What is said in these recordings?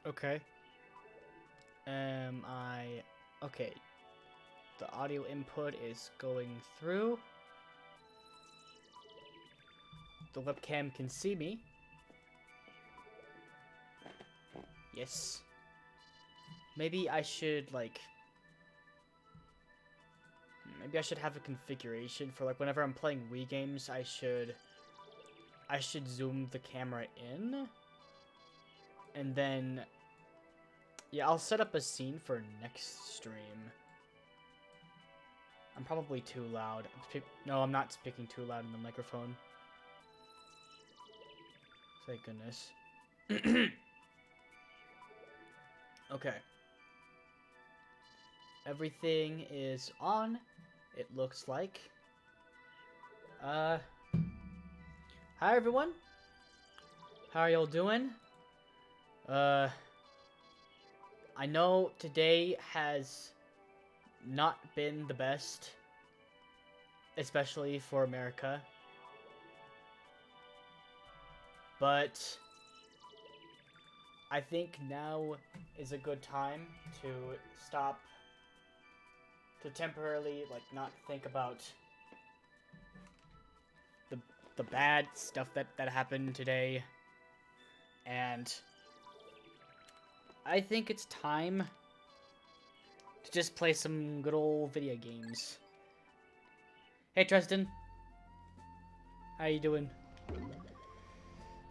Okay. Okay. The audio input is going through. The webcam can see me. Yes. Maybe I should, like... Maybe I should have a configuration for, like, whenever I'm playing Wii games, I should zoom the camera in. And then... Yeah, I'll set up a scene for next stream. I'm probably too loud. No, I'm not speaking too loud in the microphone. Thank goodness. Okay. Everything is on, it looks like. Hi everyone. How are y'all doing? I know today has not been the best, especially for America. But I think now is a good time to stop, to temporarily, like, not think about the bad stuff that happened today. And I think it's time to just play some good old video games. Hey Tristan, how you doing?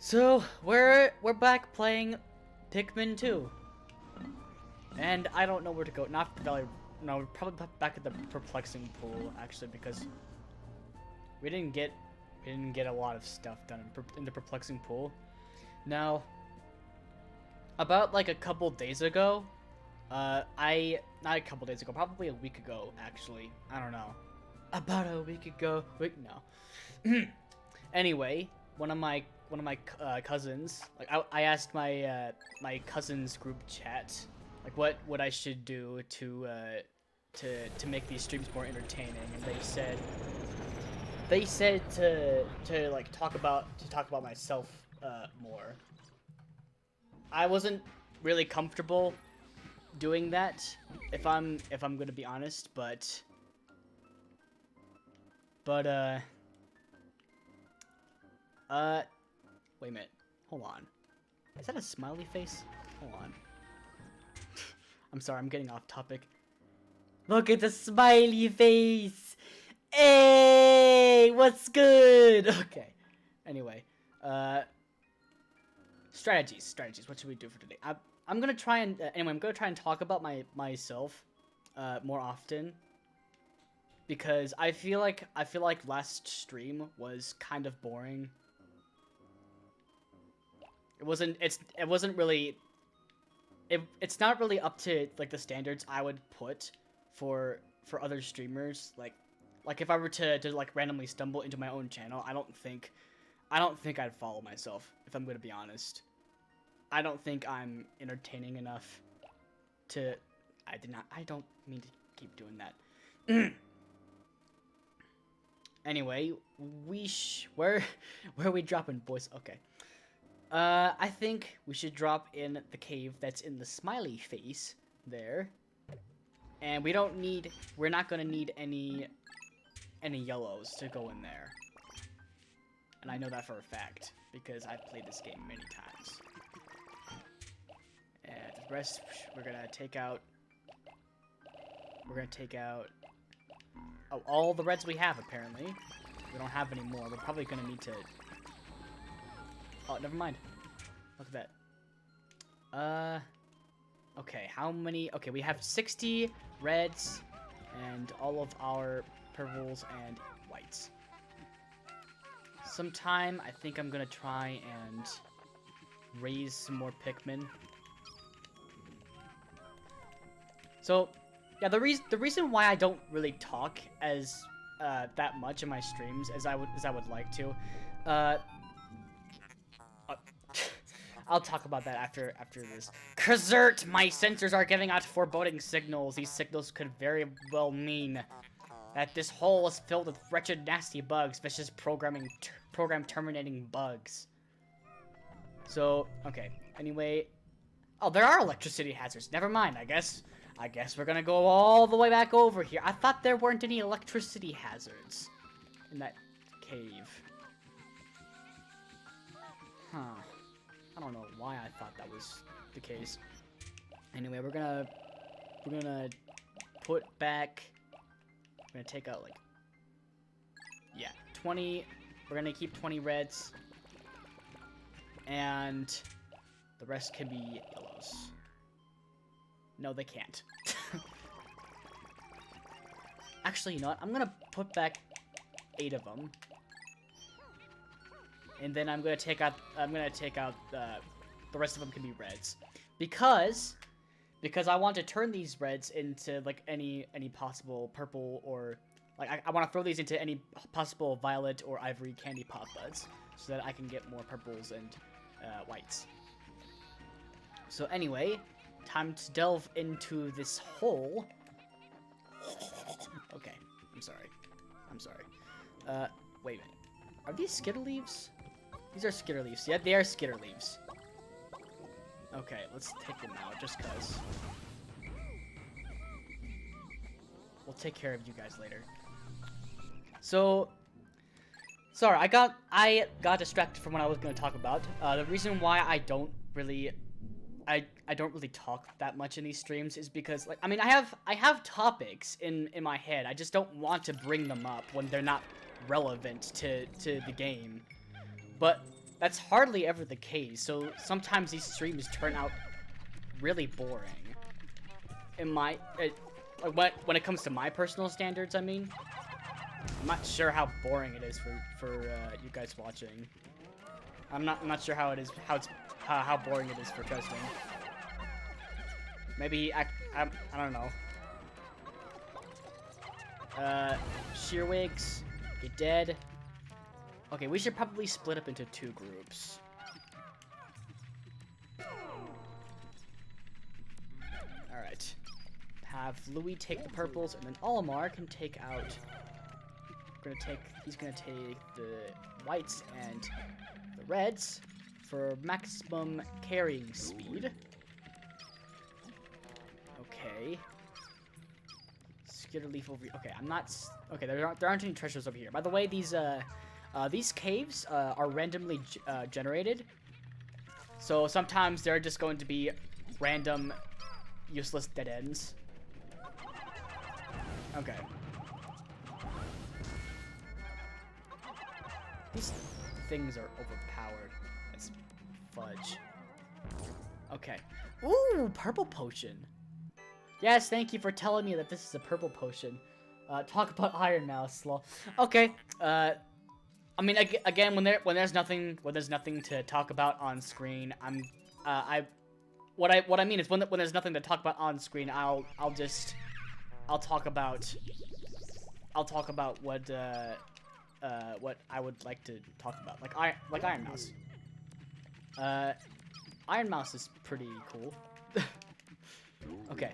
So we're back playing Pikmin 2, and I don't know where to go. Not the Valley. No, we're probably back at the perplexing pool actually, because we didn't get a lot of stuff done in the perplexing pool. Now, about like a couple days ago, not a couple days ago, probably a week ago actually. I don't know. About a week ago. Wait, no. Anyway, one of my cousins, like I asked my my cousins group chat, like what I should do to make these streams more entertaining, and they said to like talk about myself more. I wasn't really comfortable doing that, if I'm gonna be honest, but wait a minute. Hold on. Is that a smiley face? Hold on. I'm sorry, I'm getting off topic. Look at the smiley face! Hey! What's good? Okay. Anyway, strategies. What should we do for today? I'm gonna try and anyway. I'm gonna try and talk about myself more often, because I feel like last stream was kind of boring. It wasn't really. It's not really up to like the standards I would put for other streamers. Like if I were to like randomly stumble into my own channel, I don't think I'd follow myself, if I'm gonna be honest. I don't think I'm entertaining enough to. I don't mean to keep doing that. Anyway, where are we dropping, boys? Okay. I think we should drop in the cave that's in the smiley face there. And we're not gonna need any yellows to go in there. And I know that for a fact, because I've played this game many times. And the rest, we're gonna take out all the reds we have, apparently. We don't have any more. We're probably gonna need to... Oh, never mind. Look at that. Okay, how many... Okay, we have 60 reds and all of our purples and whites. Sometime, I think I'm gonna try and raise some more Pikmin. So, yeah, the reason why I don't really talk as that much in my streams as I would like to, I'll talk about that after this. Kazert, my sensors are giving out foreboding signals. These signals could very well mean that this hole is filled with wretched, nasty bugs, vicious program terminating bugs. So, okay. Anyway, Oh, there are electricity hazards. Never mind. I guess we're gonna go all the way back over here. I thought there weren't any electricity hazards in that cave. Huh. I don't know why I thought that was the case. Anyway, we're gonna put back. We're gonna take out like, yeah, 20. We're gonna keep 20 reds, and the rest can be yellows. No, they can't. Actually, you know what? I'm gonna put back 8 of them, and then I'm gonna take out the rest of them can be reds, because I want to turn these reds into like any possible purple, or like I want to throw these into any possible violet or ivory candy pop buds so that I can get more purples and whites. So anyway, time to delve into this hole. Okay, I'm sorry. Wait a minute. Are these skitter leaves? These are skitter leaves. Yeah, they are skitter leaves. Okay, let's take them out just cause. We'll take care of you guys later. So, sorry, I got distracted from what I was going to talk about. The reason why I don't really talk that much in these streams is because, like, I mean, I have topics in my head. I just don't want to bring them up when they're not relevant to the game. But that's hardly ever the case. So sometimes these streams turn out really boring. When it comes to my personal standards, I mean, I'm not sure how boring it is for you guys watching. I'm not sure how boring it is for Tristan. Maybe I don't know. Shearwigs, get dead. Okay, we should probably split up into 2 groups. Alright. Have Louis take the purples, and then Olimar can take out... He's gonna take the whites and the reds for maximum carrying speed. Okay. Skitter leaf over here. Okay, I'm not... Okay, there aren't any treasures over here. By the way, these caves are randomly generated. So sometimes they're just going to be random, useless dead ends. Okay. These things are overpowered. It's fudge. Okay. Ooh, purple potion. Yes, thank you for telling me that this is a purple potion. Talk about Iron Mouse, lol. Okay. I mean, again, when there's nothing to talk about on screen, what I mean is when there's nothing to talk about on screen, I'll talk about what I would like to talk about, like Iron Mouse. Iron Mouse is pretty cool. Okay.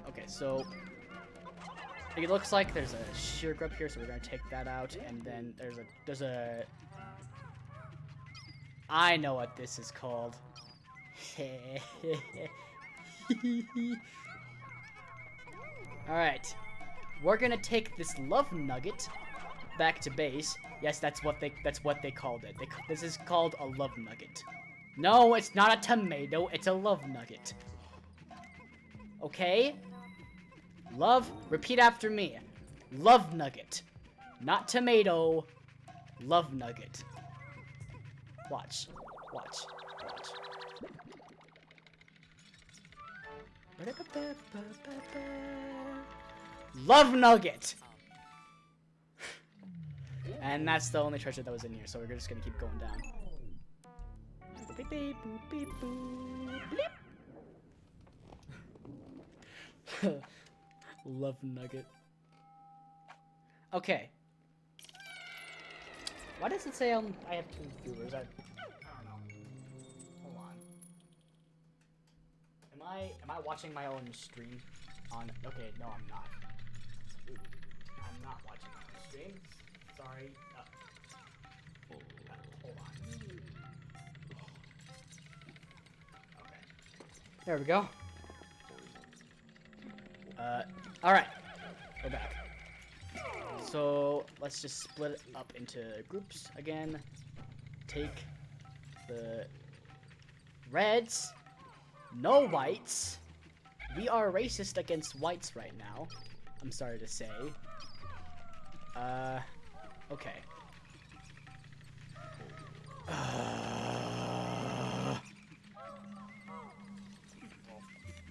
Okay, so it looks like there's a shear grub here, so we're gonna take that out, and then there's a I know what this is called. Alright. We're gonna take this love nugget back to base. Yes, that's what they called it. This is called a love nugget. No, it's not a tomato, it's a love nugget. Okay? Love, repeat after me. Love nugget. Not tomato. Love nugget. Watch. Watch. Love nugget! And that's the only treasure that was in here, so we're just gonna keep going down. Beep, beep, boop, beep, boop, bleep. Love nugget. Okay. Why does it say I have 2 viewers? I don't know. Hold on. Am I watching my own stream? Okay, no, I'm not. I'm not watching my own stream. Sorry. Hold on. Okay. There we go. Alright. We're back. So, let's just split it up into groups again. Take the reds. No whites. We are racist against whites right now. I'm sorry to say. Okay.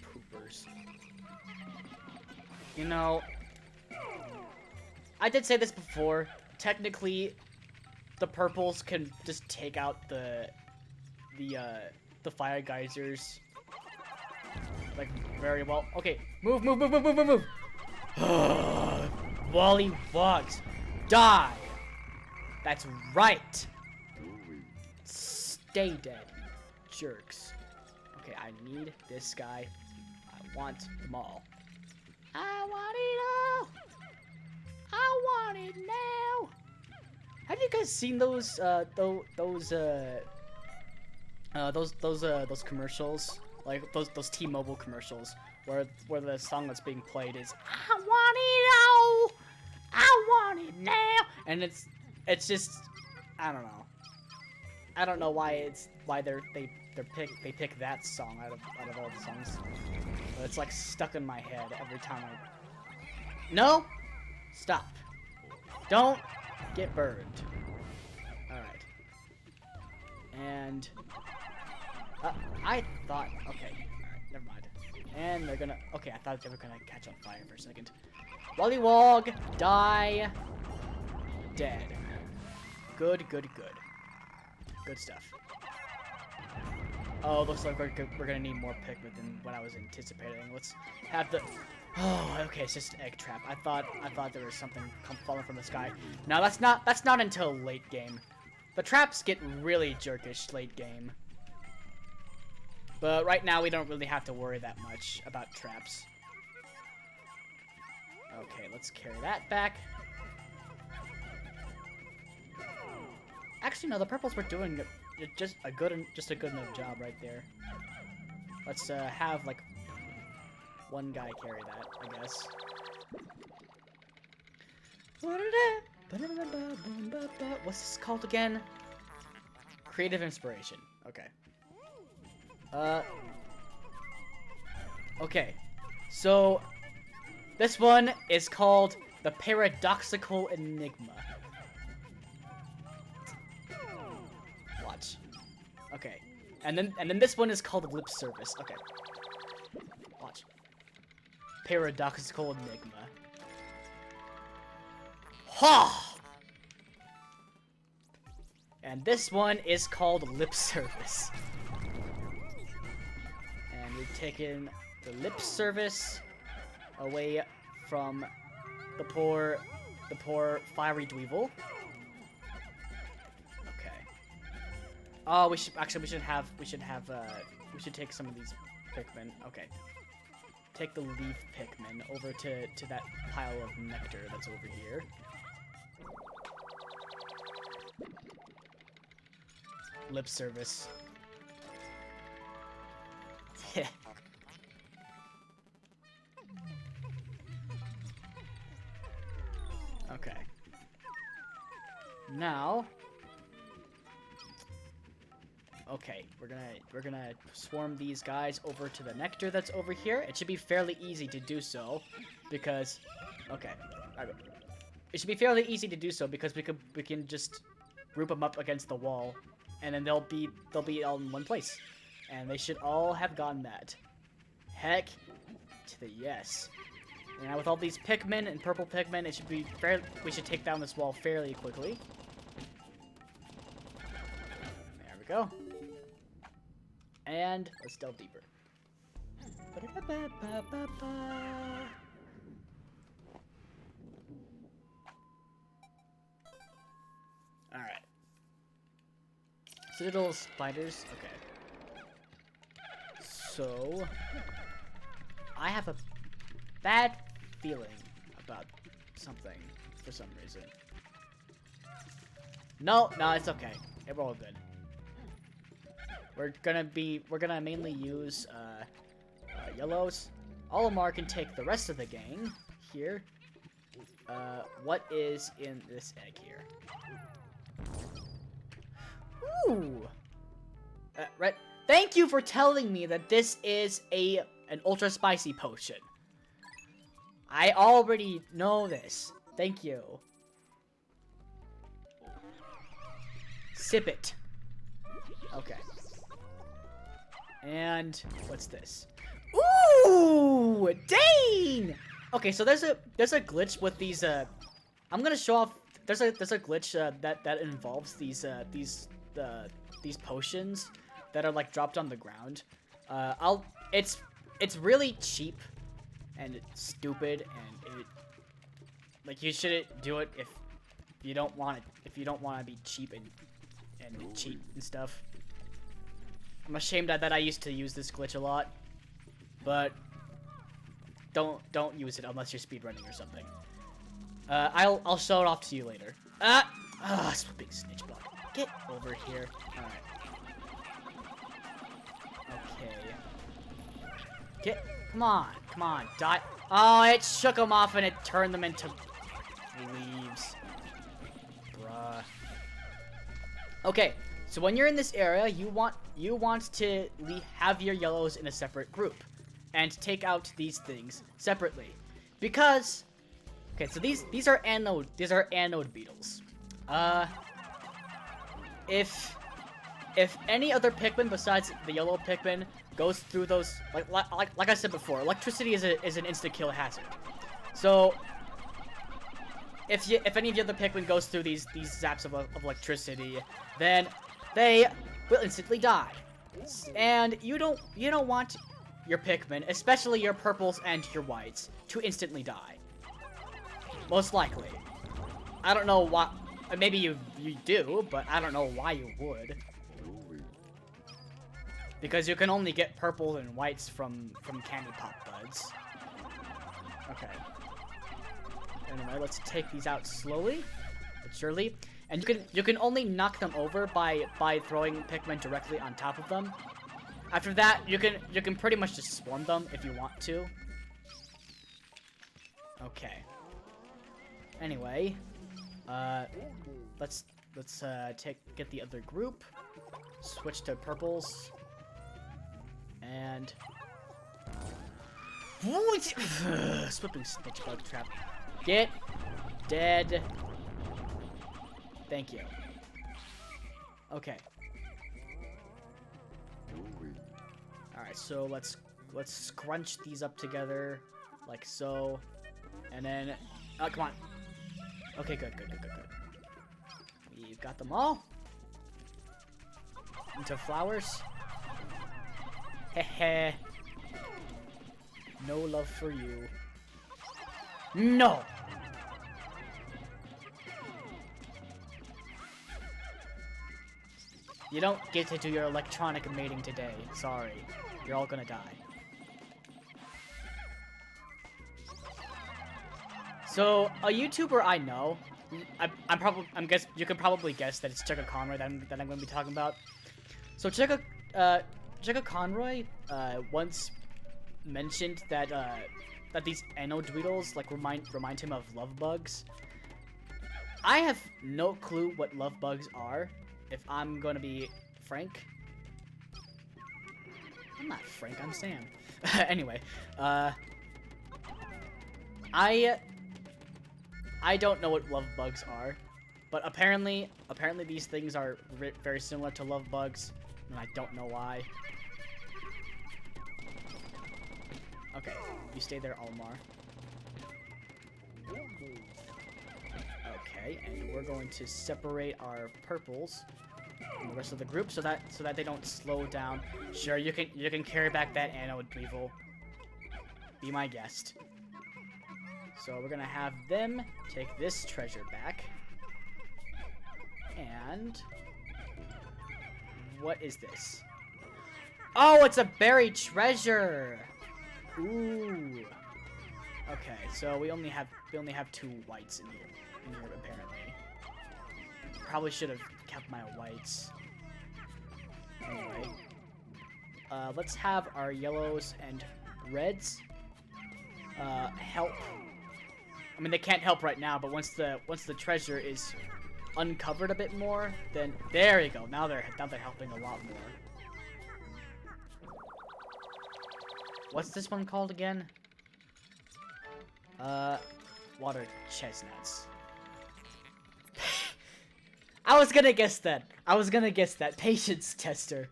Poopers. You know, I did say this before. Technically, the purples can just take out the fire geysers like very well. Okay, move. Wally Wogs, die. That's right. Stay dead, jerks. Okay, I need this guy. I want them all. I want it all. I want it now. Have you guys seen those commercials? Like those T-Mobile commercials where the song that's being played is I want it all. I want it now. And it's just, I don't know. I don't know why they pick that song out of all the songs. But it's like stuck in my head every time I. No, stop. Don't get burned. All right. And I thought, okay, all right, never mind. And they're gonna, okay, I thought they were gonna catch on fire for a second. Wollywog, die, dead. Good stuff. Oh, looks like we're gonna need more Pikmin than what I was anticipating. Let's have the. Oh, okay, it's just an egg trap. I thought there was something falling from the sky. No, that's not until late game. The traps get really jerkish late game. But right now we don't really have to worry that much about traps. Okay, let's carry that back. Actually, no, the purples were doing just a good enough job right there. Let's have like one guy carry that, I guess. What's this called again? Creative inspiration. Okay. Okay. So this one is called the Paradoxical Enigma. Watch. Okay. And then this one is called Lip Service. Okay. Watch. Paradoxical Enigma. Ha! And this one is called Lip Service. And we've taken the lip service away from the poor fiery dweevil. Okay. Oh, we should take some of these Pikmin. Okay. Take the leaf Pikmin over to that pile of nectar that's over here. Lip service. Yeah. Okay. Now. Okay, we're gonna swarm these guys over to the nectar that's over here. It should be fairly easy to do so, because okay, it should be fairly easy to do so because we can just group them up against the wall, and then they'll be all in one place, and they should all have gotten that. Heck to the yes. And now with all these Pikmin and purple Pikmin, it should be fair. We should take down this wall fairly quickly. There we go. And let's delve deeper. Alright. Citadel spiders. Okay. So, I have a bad feeling about something for some reason. No, it's okay. We're all good. We're gonna mainly use yellows. Olimar can take the rest of the gang here. What is in this egg here? Ooh. Right. Thank you for telling me that this is an ultra spicy potion. I already know this. Thank you. Sip it. Okay. And what's this? Ooh, dang! Okay, so there's a glitch with these. I'm gonna show off. There's a glitch that involves these potions that are like dropped on the ground. It's really cheap and it's stupid, and like you shouldn't do it if you don't want to be cheap and cheat and stuff. I'm ashamed that I used to use this glitch a lot, but don't use it unless you're speedrunning or something. I'll show it off to you later. Big snitch bug. Get over here. Alright. Okay. Come on, die. Oh, it shook them off and it turned them into leaves. Bruh. Okay, so when you're in this area, you want to have your yellows in a separate group and take out these things separately, because okay, so these are anode beetles. If any other Pikmin besides the yellow Pikmin goes through those, like I said before, electricity is an instant kill hazard. So if any of the other Pikmin goes through these zaps of electricity, then they will instantly die. And you don't want your Pikmin, especially your purples and your whites, to instantly die. Most likely. I don't know why. Maybe you do, but I don't know why you would. Because you can only get purple and whites from candy pop buds. Okay. Anyway, let's take these out slowly but surely. And you can only knock them over by throwing Pikmin directly on top of them. After that, you can pretty much just swarm them if you want to. Okay. Anyway, let's get the other group. Switch to purples. And slipping snitch bug trap. Get dead. Thank you. Okay. All right, so let's scrunch these up together like so, and then come on. Okay, good. We've got them all into flowers. Hehe. No love for you. No! You don't get to do your electronic mating today. Sorry. You're all gonna die. So, a YouTuber I know, you can probably guess that it's Chugga Conroy that I'm gonna be talking about. So Chugga Conroy once mentioned that that these anode dweedles like remind him of love bugs. I have no clue what love bugs are, if I'm gonna be frank. I'm not Frank, I'm Sam. Anyway, I don't know what love bugs are, but apparently these things are very similar to love bugs, and I don't know why. Okay, you stay there, Almar. Okay, and we're going to separate our purples from the rest of the group so that they don't slow down. Sure, you can carry back that anode weevil. Be my guest. So we're gonna have them take this treasure back. And what is this? Oh, it's a buried treasure. Ooh. Okay, so we only have 2 whites in here apparently. Probably should have kept my whites. Anyway, let's have our yellows and Reds help. I mean, they can't help right now, but once the treasure is uncovered a bit more, then there you go. Now they're helping a lot more. What's this one called again? Water chestnuts. I was gonna guess that. Patience tester.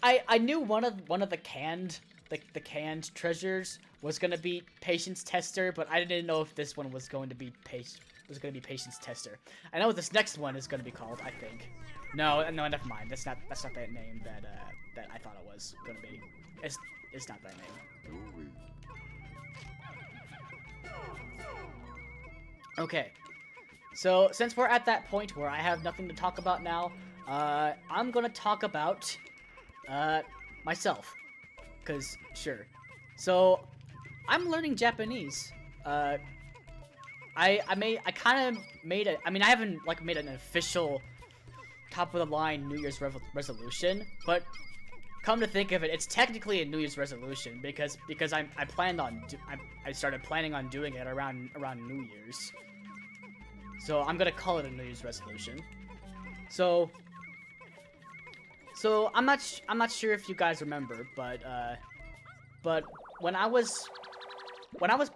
I knew one of the canned treasures was gonna be patience tester, but I didn't know if this one was going to be patience tester. I know what this next one is gonna be called. I think. No, never mind. That's not that name that I thought it was gonna be. It's not that name. Okay. So since we're at that point where I have nothing to talk about now, I'm gonna talk about myself. 'Cause sure. So I'm learning Japanese. I kind of made it. I mean, I haven't like made an official top of the line New Year's resolution, but come to think of it, it's technically a New Year's resolution because I started planning on doing it around New Year's. So I'm gonna call it a New Year's resolution. So I'm not sure if you guys remember, but when I was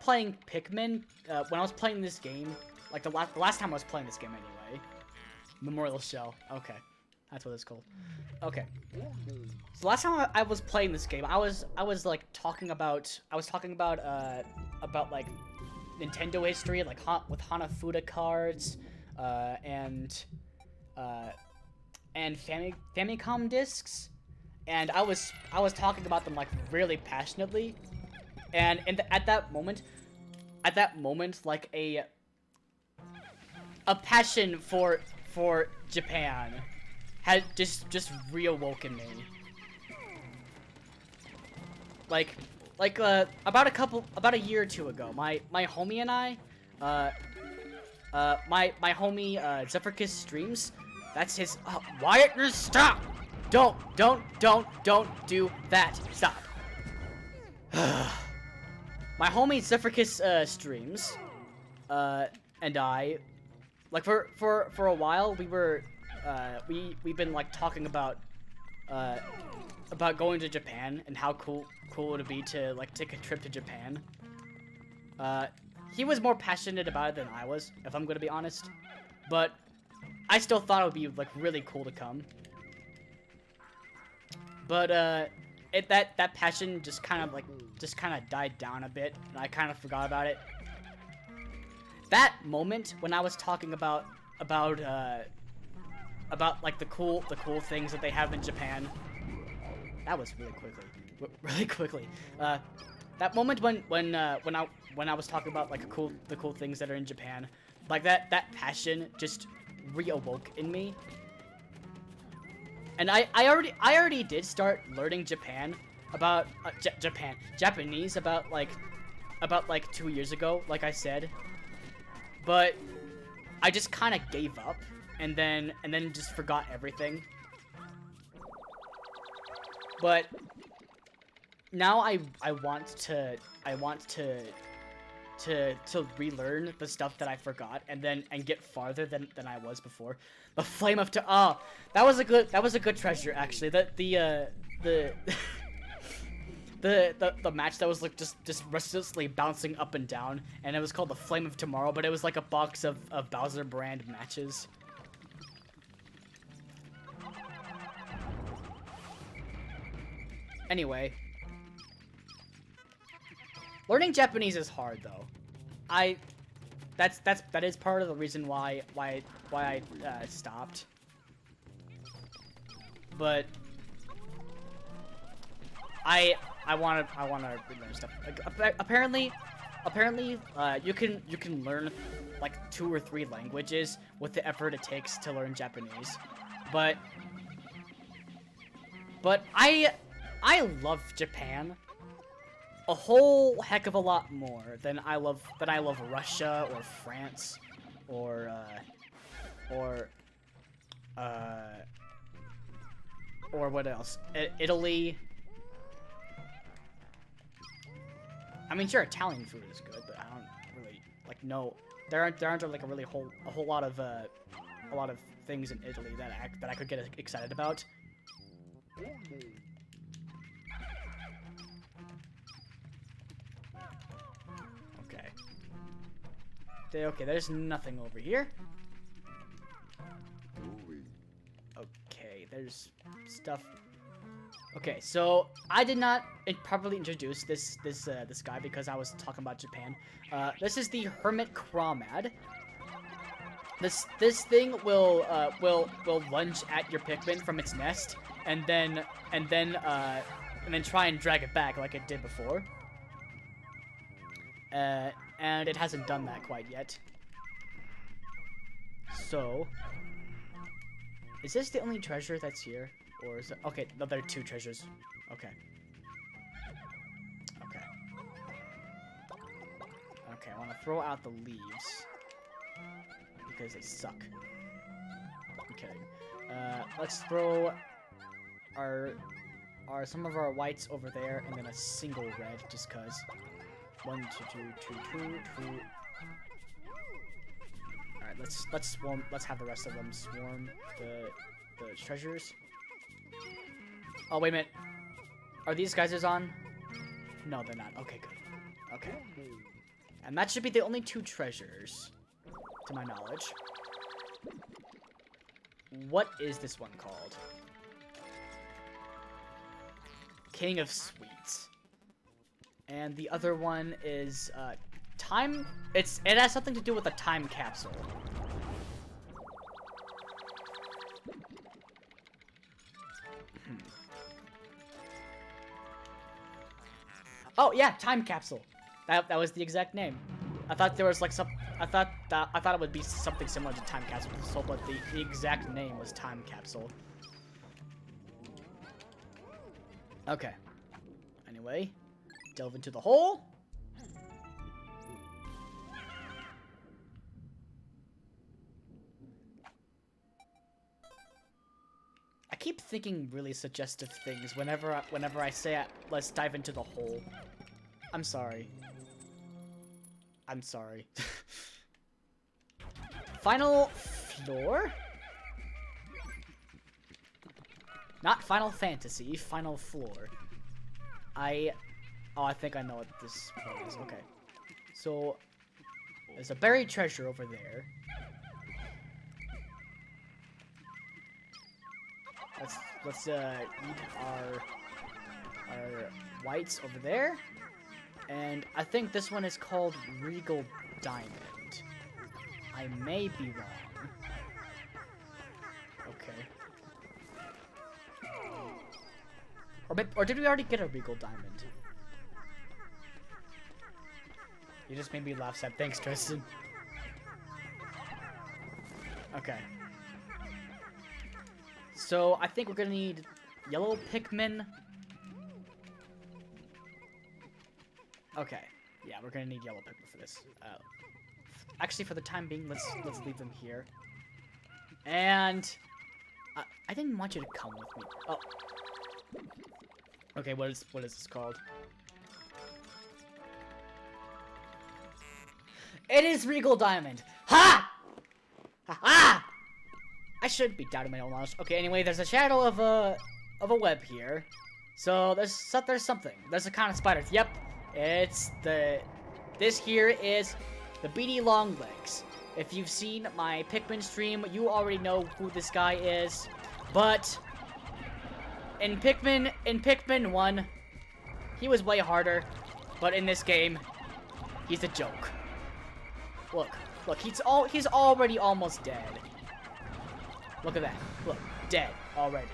playing Pikmin, when I was playing this game, like the last time I was playing this game anyway, Memorial Shell. Okay, that's what it's called. Okay. So last time I was playing this game, I was like talking about like Nintendo history, like with Hanafuda cards, and Famicom discs, and I was talking about them like really passionately, and at that moment, like a passion for Japan had just reawoken me. Like about a year or two ago, my homie and I, my homie Zephyrkis streams. That's his. Wyatt, stop! Don't do that. Stop. My homie Zephyrkis streams, and I, like for a while we've been like talking about going to Japan and how cool it would be to like take a trip to Japan. He was more passionate about it than I was, if I'm gonna be honest, but I still thought it would be like really cool to come. But that passion just kind of died down a bit, and I kind of forgot about it. That moment when I was talking about like the cool things that they have in Japan. That was really quickly. That moment when I was talking about like the cool things that are in Japan, like that passion just reawoke in me. And I already did start learning Japanese about like 2 years ago, like I said. But I just kind of gave up and then just forgot everything. But now I want to relearn the stuff that I forgot and get farther than I was before. The flame of that was a good treasure actually. The match that was like just restlessly bouncing up and down, and it was called the Flame of Tomorrow, but it was like a box of Bowser brand matches. Anyway, learning Japanese is hard though. That is part of the reason why I stopped. But I want to relearn stuff. Like, apparently, you can learn like 2 or 3 languages with the effort it takes to learn Japanese. But I love Japan a whole heck of a lot more than I love Russia or France or Or what else? Italy. I mean, sure, Italian food is good, but I don't really like. No, there aren't like a whole lot of things in Italy that I could get excited about. Okay. Okay, there's nothing over here. Okay, there's stuff. Okay, so I did not properly introduce this guy because I was talking about Japan. This is the Hermit Crawmad. This thing will lunge at your Pikmin from its nest and then try and drag it back like it did before. And it hasn't done that quite yet. So, is this the only treasure that's here? Or is it... Okay, no, there are 2 treasures. Okay. Okay. Okay, I want to throw out the leaves. Because they suck. I'm kidding. Let's throw some of our whites over there, and then a single red, just cause. 1, 2, 2, 2, 2, 2. Alright, let's swarm. Let's have the rest of them swarm the treasures. Oh, wait a minute. Are these guys on? No, they're not. Okay, good. Okay. And that should be the only 2 treasures, to my knowledge. What is this one called? King of Sweets. And the other one is, time... It has something to do with a time capsule. Oh yeah, time capsule. That was the exact name. I thought there was like some. I thought it would be something similar to time capsule, but the exact name was time capsule. Okay. Anyway, delve into the hole. I keep thinking really suggestive things whenever I say let's dive into the hole. I'm sorry. I'm sorry. Final floor? Not Final Fantasy, Final Floor. I think I know what this one is. Okay. So, there's a buried treasure over there. Let's eat our whites over there. And I think this one is called Regal Diamond. I may be wrong. Okay. Or did we already get a Regal Diamond? You just made me laugh, Seb. Thanks, Tristan. Okay. So, I think we're gonna need yellow Pikmin. Okay. Yeah, we're gonna need yellow Pikmin for this. Actually, for the time being, let's leave them here. And I didn't want you to come with me. Oh. Okay, what is this called? It is Regal Diamond. Ha! Ha ha! I should be doubting my own knowledge. Okay, anyway, there's a shadow of a web here. So there's something. There's a kind of spider. Yep, it's this here is the beady long legs. If you've seen my Pikmin stream, you already know who this guy is. But in Pikmin 1, he was way harder. But in this game, he's a joke. Look, he's already almost dead. Look at that. Look, dead already.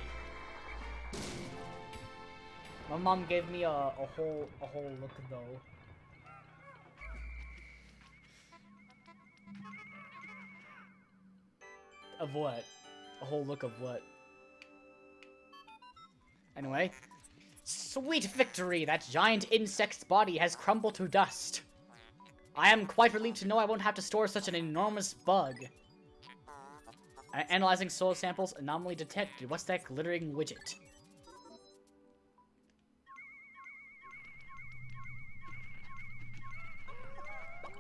My mom gave me a whole look though. Of what? A whole look of what? Anyway. Sweet victory! That giant insect's body has crumbled to dust. I am quite relieved to know I won't have to store such an enormous bug. Analyzing soil samples, anomaly detected. What's that glittering widget?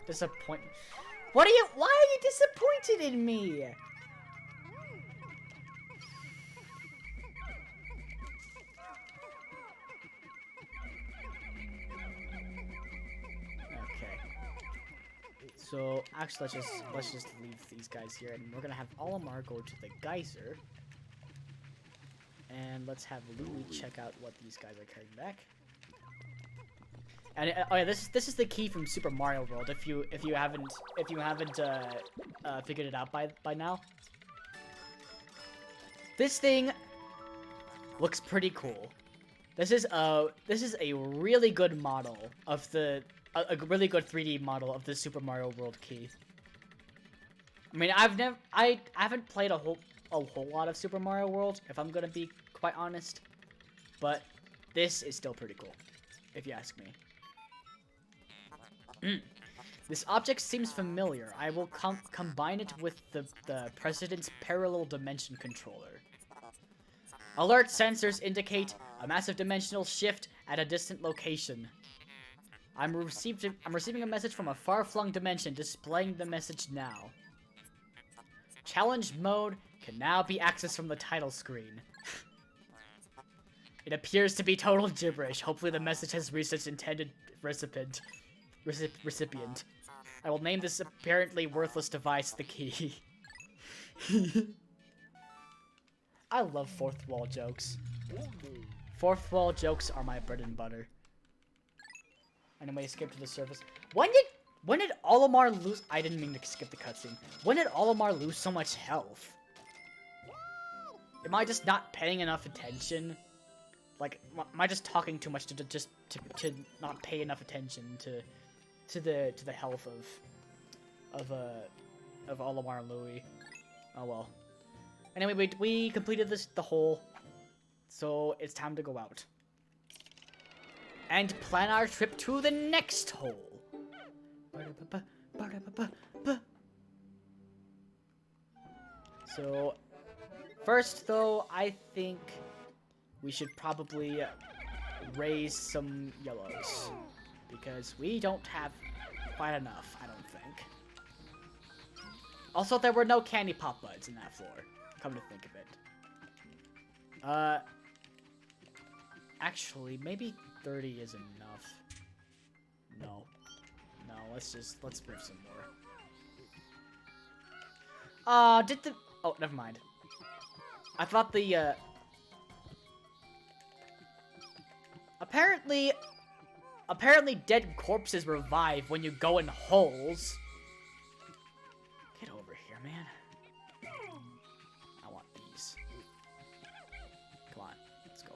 Disappointment. Why are you disappointed in me? Okay. So actually, let's just leave these guys here, and we're gonna have Olimar go to the geyser, and let's have Louie check out what these guys are carrying back. And oh yeah, this is the key from Super Mario World. If you haven't figured it out by now, this thing looks pretty cool. This is a really good model of a really good 3D model of the Super Mario World key. I mean, I haven't played a whole lot of Super Mario World, if I'm gonna be quite honest, but this is still pretty cool, if you ask me. This object seems familiar. I will combine it with the President's parallel dimension controller. Alert sensors indicate a massive dimensional shift at a distant location. I'm receiving a message from a far-flung dimension, displaying the message now. Challenge mode can now be accessed from the title screen. It appears to be total gibberish. Hopefully the message has reached its intended recipient. I will name this apparently worthless device the key. I love fourth wall jokes. Fourth wall jokes are my bread and butter. Anyway, skip to the surface. When did Olimar lose? I didn't mean to skip the cutscene. When did Olimar lose so much health? Am I just not paying enough attention? Like, am I just talking too much to not pay enough attention to the health of Olimar and Louie? Oh well. Anyway, we completed the hole, so it's time to go out and plan our trip to the next hole. So, first though, I think we should probably raise some yellows, because we don't have quite enough, I don't think. Also, there were no candy pop buds in that floor, come to think of it. Actually, maybe 30 is enough. No, let's move some more. Oh, never mind. I thought the, Apparently dead corpses revive when you go in holes. Get over here, man. I want these. Come on, let's go.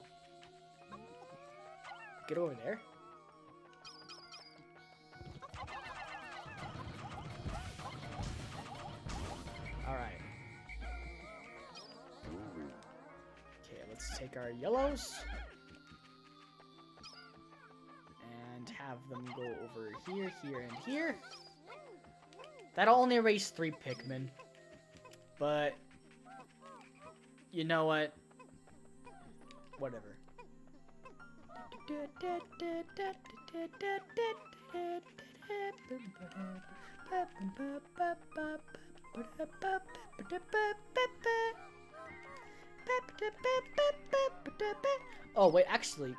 Get over there. Alright. Okay, let's take our yellows and have them go over here, here, and here. That'll only erase 3 Pikmin. But you know what? Whatever. Oh, wait, actually,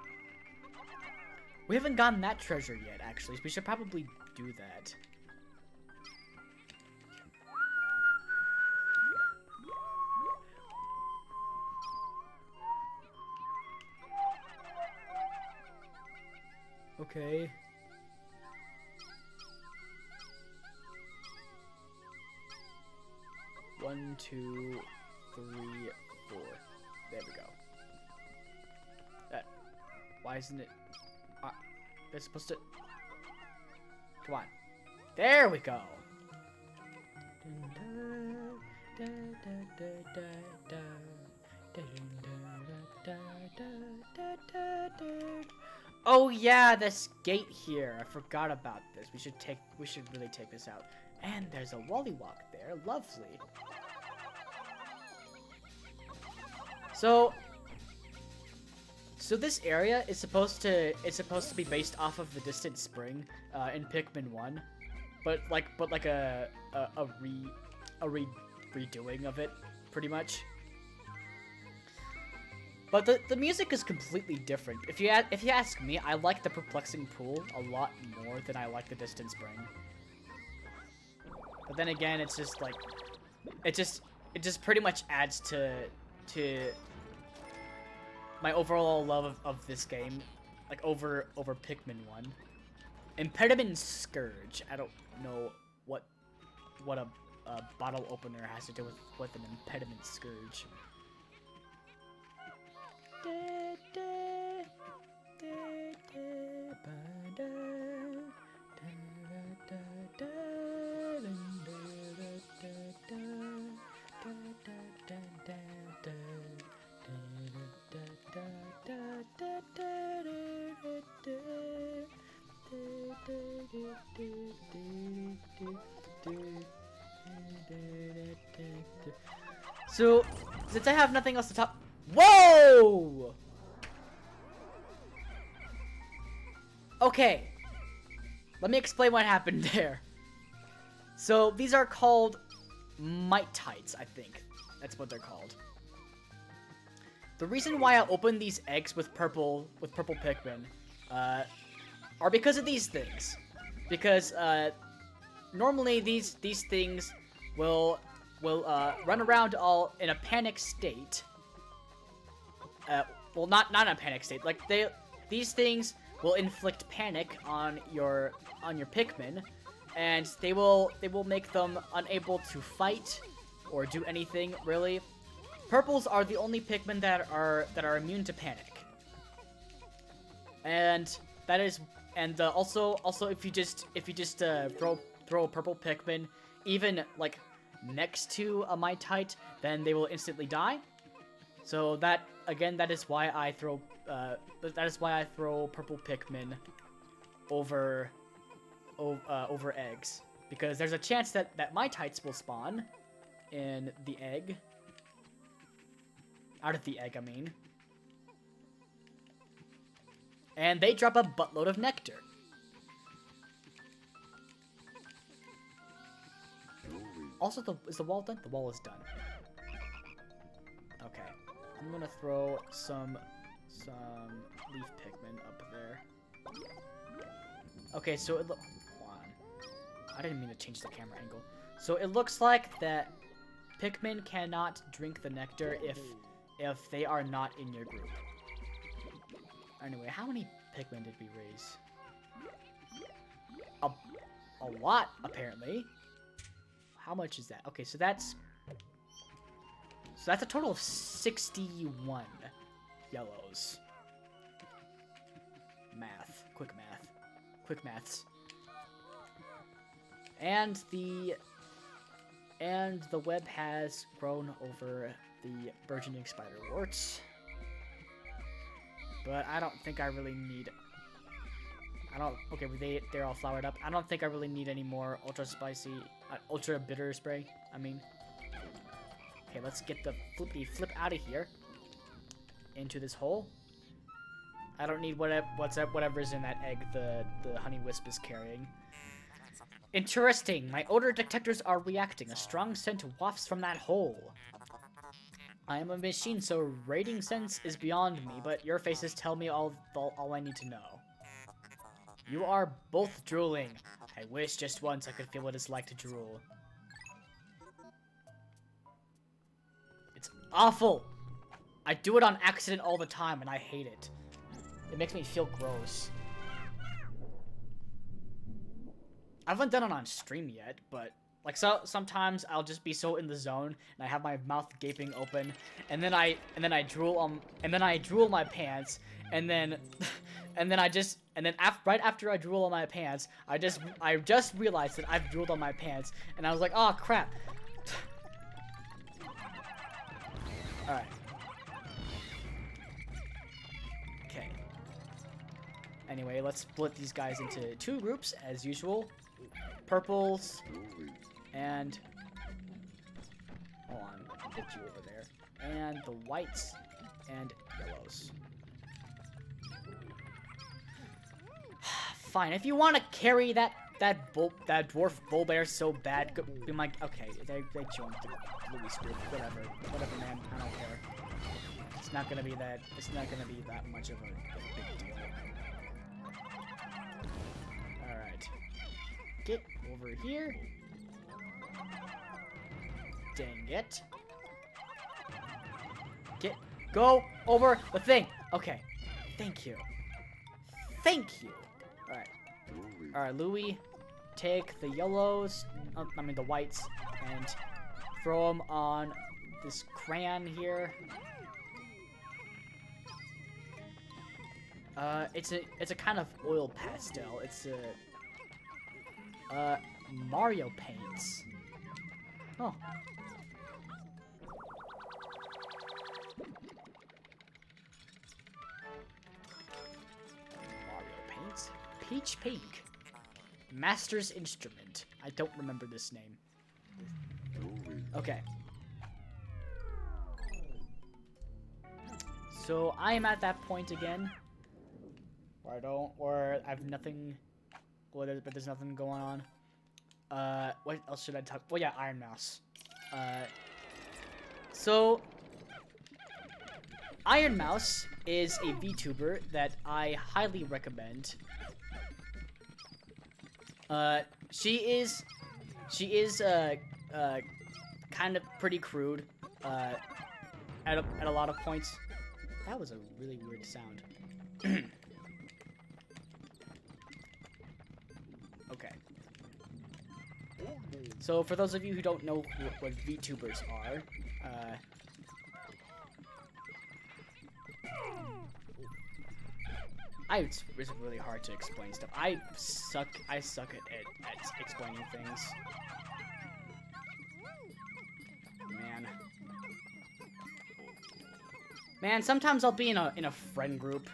we haven't gotten that treasure yet, actually. So we should probably do that. Okay. One, 2, 3, 4. There we go. Why isn't it? They're supposed to. Come on. There we go. Oh yeah, this gate here. I forgot about this. We should really take this out. And there's a Wollywog there. Lovely. So this area is supposed to be based off of the distant spring in Pikmin 1, but like a redoing of it, pretty much. But the music is completely different. If you ask me, I like the perplexing pool a lot more than I like the distant spring. But then again, it's just like it just pretty much adds to my overall love of this game, like over Pikmin 1. Impediment Scourge. I don't know what a bottle opener has to do with an Impediment Scourge. So, since I have nothing else to talk— Whoa! Okay. Let me explain what happened there. So, these are called Mitites, I think. That's what they're called. The reason why I opened these eggs with purple Pikmin are because of these things. Because normally these things will run around all in a panic state. Well, not in a panic state. Like these things will inflict panic on your Pikmin, and they will make them unable to fight or do anything really. Purples are the only Pikmin that are immune to panic, and that is also if you just throw a purple Pikmin even like next to a Mytite, then they will instantly die. So that is why I throw purple Pikmin over eggs, because there's a chance that Mytites will spawn in the egg. Out of the egg, I mean. And they drop a buttload of nectar. Also, is the wall done? The wall is done. Okay. I'm gonna throw some leaf Pikmin up there. Okay, so hold on. I didn't mean to change the camera angle. So it looks like that Pikmin cannot drink the nectar if they are not in your group. Anyway, how many Pikmin did we raise? A lot, apparently. How much is that? Okay, so that's a total of 61 yellows. Quick maths. And the web has grown over the burgeoning spider warts. But I don't think I really need... Okay, they're all flowered up. I don't think I really need any more ultra bitter spray. I mean... Okay, let's get the flip out of here. Into this hole. I don't need whatever's in that egg the honey wisp is carrying. Interesting. My odor detectors are reacting. A strong scent wafts from that hole. I am a machine, so rating sense is beyond me, but your faces tell me all I need to know. You are both drooling. I wish just once I could feel what it's like to drool. It's awful! I do it on accident all the time, and I hate it. It makes me feel gross. I haven't done it on stream yet, but like sometimes I'll just be so in the zone and I have my mouth gaping open, and then I drool my pants, and then right after I drool on my pants, I just realized that I've drooled on my pants, and I was like, oh crap. All right. Okay. Anyway, let's split these guys into 2 groups as usual. Purples and hold on. get you over there. And the whites and yellows. Fine, if you want to carry that dwarf bull bear so bad, be my okay. They joined the Louis group. Whatever, man. I don't care. It's not gonna be that. It's not gonna be that much of a big deal. All right, get over here. Dang it! Go over the thing. Okay, thank you. Thank you. All right. All right, Louis, take the yellows, the whites, and throw them on this crayon here. It's a kind of oil pastel. It's a Mario paints. Oh. Mario paints. Peach Pink. Master's Instrument. I don't remember this name. Okay. So I am at that point again. Where I have nothing. But there's nothing going on. What else should I talk? Well, yeah, Iron Mouse. So Iron Mouse is a VTuber that I highly recommend. She is kind of pretty crude at a lot of points. That was a really weird sound. Okay. So for those of you who don't know what VTubers are, it's really hard to explain stuff. I suck at explaining things. Man, sometimes I'll be in a friend group,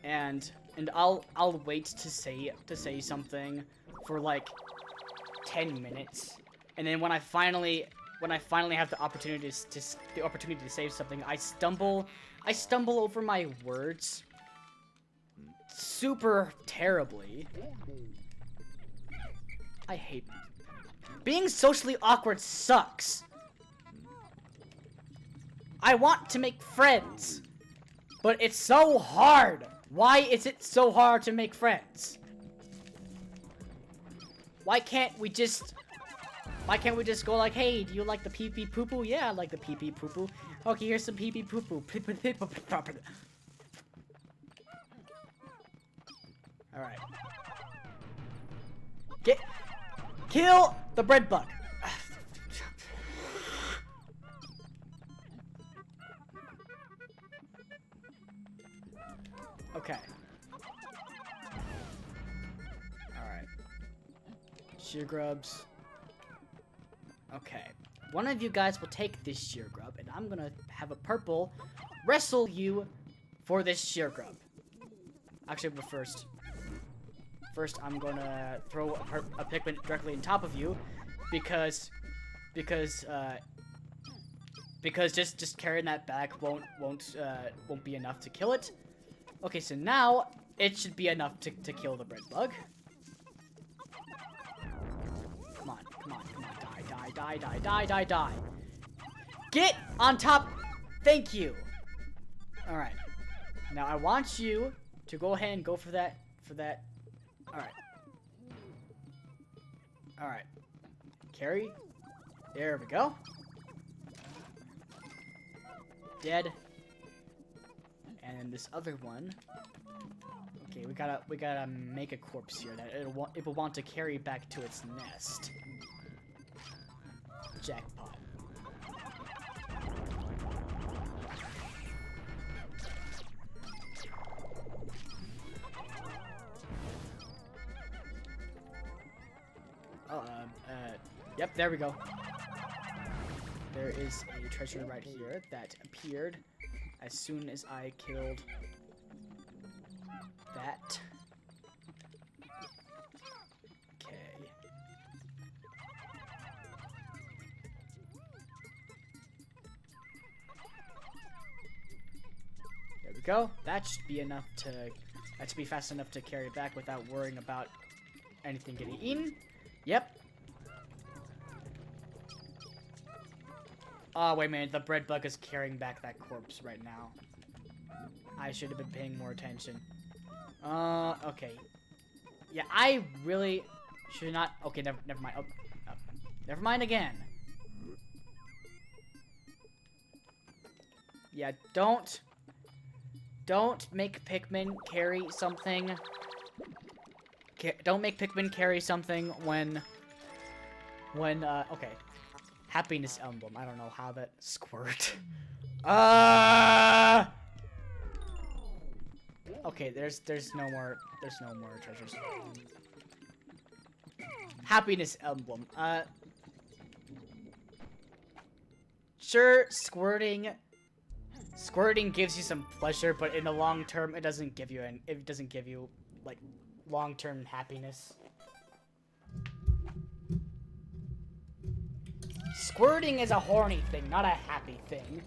and I'll wait to say something for like 10 minutes, and then when I finally have the opportunity to say something, I stumble over my words super terribly. I hate being socially awkward. Sucks. I want to make friends, but it's so hard. Why is it so hard to make friends? Why can't we just go like, hey, do you like the pee pee poo poo? Yeah, I like the pee pee poo poo. Okay, here's some pee pee poo poo. Alright. Kill the bread bug. Okay. Alright. Shear grubs. Okay. One of you guys will take this shear grub, and I'm gonna have a purple wrestle you for this shear grub. Actually, but first I'm gonna throw a Pikmin directly on top of you, because just carrying that back won't be enough to kill it. Okay, so now it should be enough to kill the bread bug. Come on, die. Get on top. Thank you. All right. Now I want you to go ahead and go for that. All right. Carry. There we go. Dead. And then this other one. Okay, we gotta make a corpse here that it will want to carry back to its nest. Jackpot. Yep, there we go. There is a treasure right here that appeared as soon as I killed that. Okay. go. That should be enough to... That should be fast enough to carry it back without worrying about anything getting eaten. Yep. Oh, wait a minute. The bread bug is carrying back that corpse right now. I should have been paying more attention. Okay. Yeah, I really should not... Okay, never mind. Oh, never mind again. Yeah, don't make Pikmin carry something. Don't make Pikmin carry something when, okay. Happiness emblem. I don't know how that squirt. Okay, there's no more treasures. Happiness emblem. Sure, squirting gives you some pleasure, but in the long term, it doesn't give you like long-term happiness. Squirting is a horny thing, not a happy thing.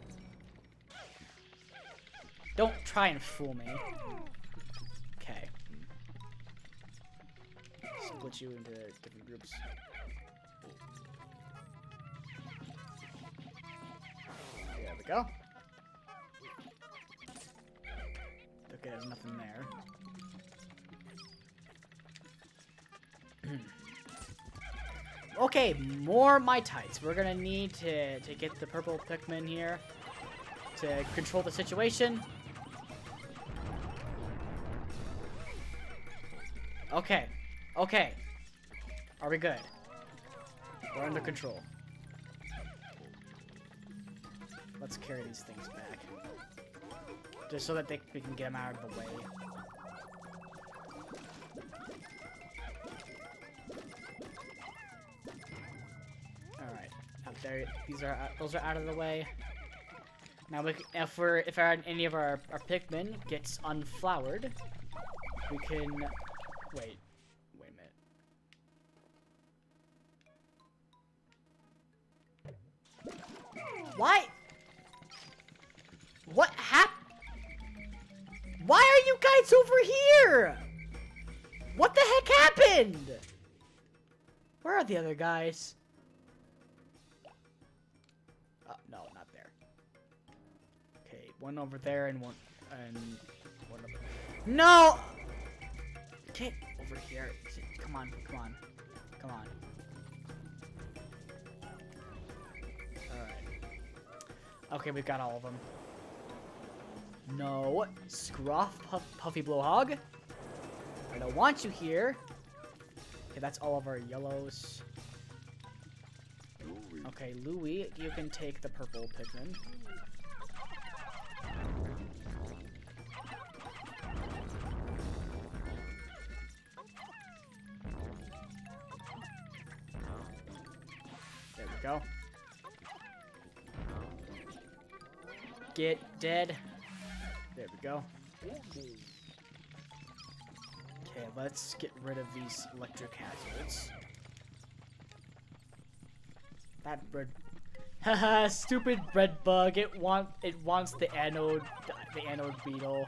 Don't try and fool me. Okay. Split you into different groups. There we go. Okay, there's nothing there. Okay, more Mai Tais. We're gonna need to get the purple Pikmin here to control the situation. Okay, okay. Are we good? We're under control. Let's carry these things back. Just so that we can get them out of the way. Alright, out there. Those are out of the way. Now, if any of our Pikmin gets unflowered, we can... Wait a minute. Why? What happened? Why are you guys over here? What the heck happened? Where are the other guys? No, not there. Okay, one over there and one over. No! Get over here. Come on. Alright. Okay, we've got all of them. No. Scruff, Puffy Blowhog. I don't want you here. Okay, that's all of our yellows. Okay, Louie, you can take the purple Pikmin. There we go. Get dead. There we go. Okay, let's get rid of these electric hazards. That bread... Haha, stupid bread bug. It wants the anode beetle.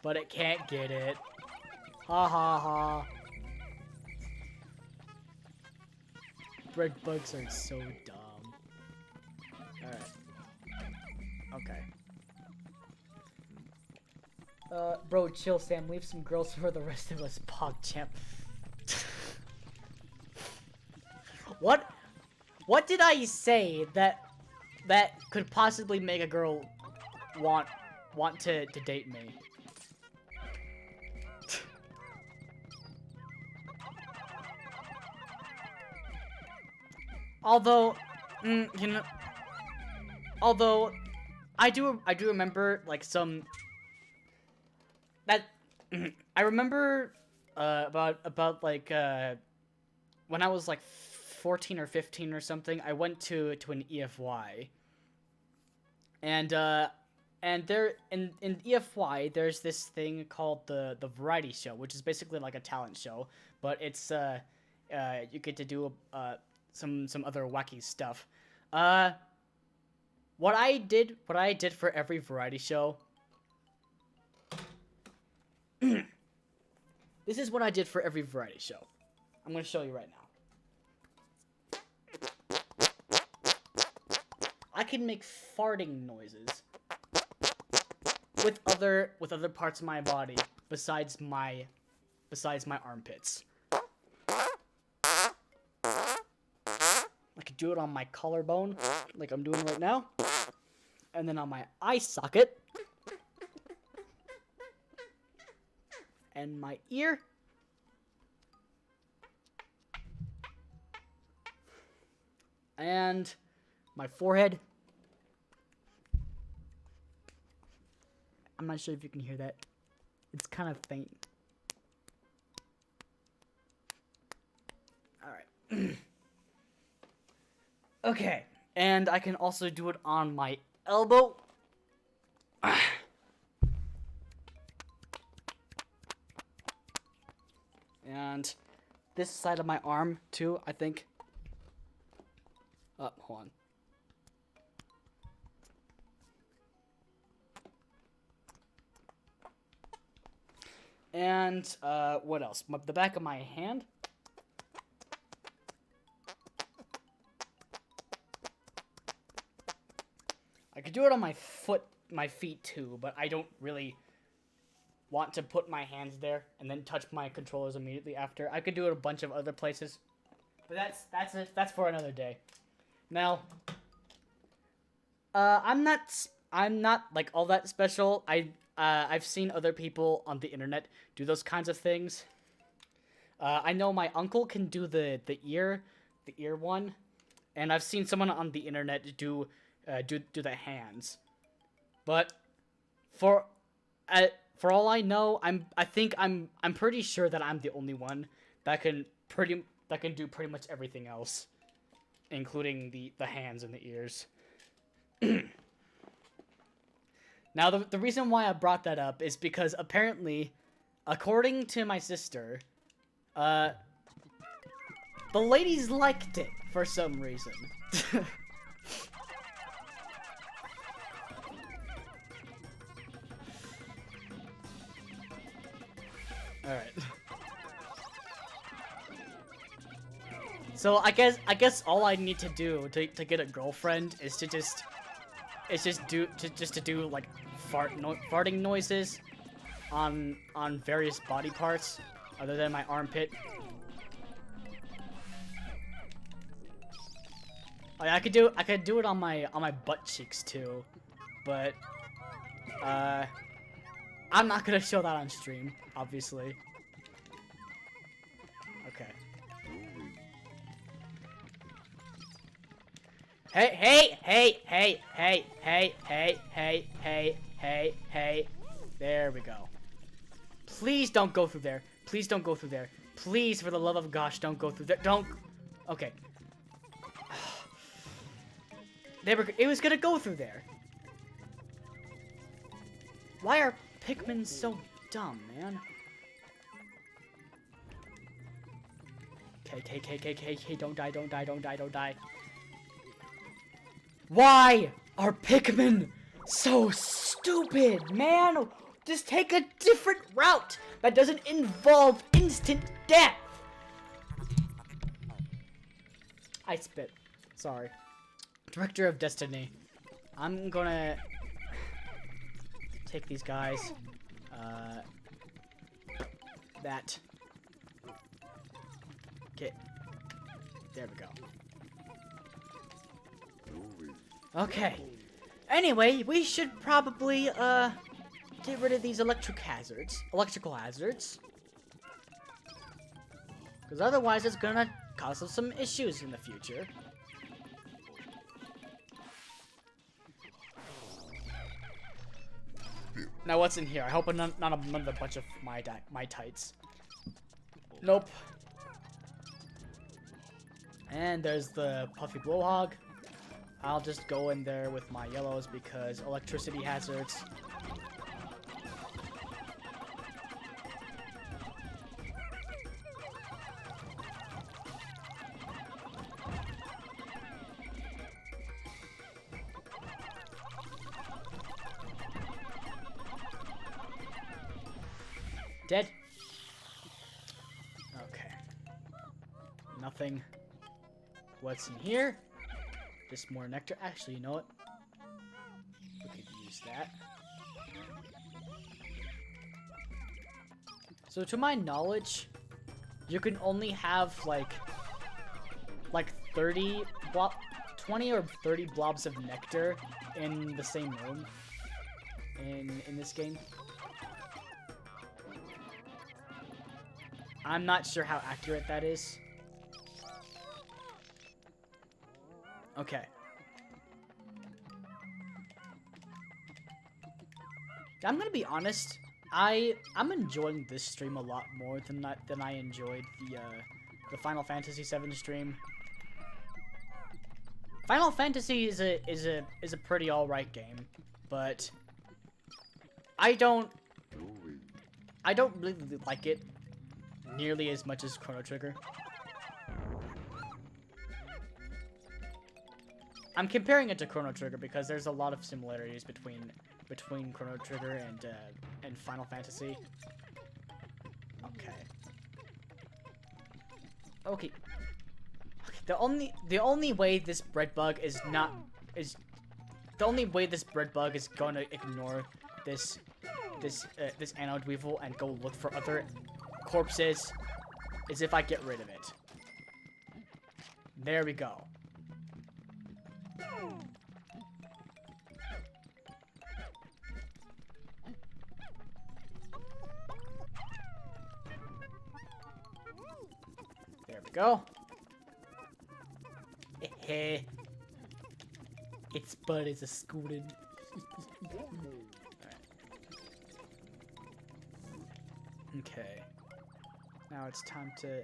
But it can't get it. Ha ha ha. Bread bugs are so dumb. Alright. Okay. Bro, chill, Sam. Leave some girls for the rest of us, PogChamp. What did I say that could possibly make a girl want to date me? Although, you know, I do remember like some that I remember about like when I was like 14 or 15 or something, I went to an EFY, and there in EFY there's this thing called the variety show, which is basically like a talent show, but it's you get to do some other wacky stuff. What I did for every variety show This is what I did for every variety show. I'm gonna show you right now. I can make farting noises with other parts of my body besides my armpits. I could do it on my collarbone, like I'm doing right now, and then on my eye socket, and my ear, and my forehead. I'm not sure if you can hear that. It's kind of faint. Alright. Okay. And I can also do it on my elbow. And this side of my arm, too, I think. Oh, hold on. And, what else? The back of my hand. I could do it on my feet too, but I don't really want to put my hands there and then touch my controllers immediately after. I could do it a bunch of other places, but that's for another day. Now, I'm not like all that special. I've seen other people on the internet do those kinds of things. I know my uncle can do the ear one, and I've seen someone on the internet do the hands. But for all I know, I'm pretty sure that I'm the only one that can do pretty much everything else, including the hands and the ears. Now, the reason why I brought that up is because apparently, according to my sister, the ladies liked it for some reason. Alright. So I guess all I need to do to get a girlfriend is to do like farting noises on various body parts other than my armpit. I could do it on my butt cheeks too, but I'm not gonna show that on stream, obviously. Okay. Hey. There we go. Please don't go through there. Please don't go through there. Please, for the love of gosh, don't go through there. Don't. Okay. There we go. It was gonna go through there. Why are Pikmin so dumb, man? Okay, don't die. Why are Pikmin so stupid, man? Just take a different route that doesn't involve instant death. I spit. Sorry. Director of Destiny. I'm gonna take these guys. That. Okay. There we go. Okay. Anyway, we should probably, get rid of these electrical hazards. Because otherwise it's gonna cause us some issues in the future. Now what's in here? I hope not another bunch of my tights. Nope. And there's the puffy blowhog. I'll just go in there with my yellows because electricity hazards. dead? Okay. Nothing. What's in here? Just more nectar. Actually, you know what? We could use that. So to my knowledge, you can only have like 20 or 30 blobs of nectar in the same room in this game. I'm not sure how accurate that is. Okay. I'm gonna be honest. I'm enjoying this stream a lot more than I enjoyed the Final Fantasy VII stream. Final Fantasy is a pretty alright game, but I don't really like it nearly as much as Chrono Trigger. I'm comparing it to Chrono Trigger because there's a lot of similarities between Chrono Trigger and Final Fantasy. Okay. Okay. The only way this bread bug is gonna ignore this anode weevil and go look for other corpses is if I get rid of it. There we go. There we go. Hey, its butt is a scooted. Okay. Now it's time to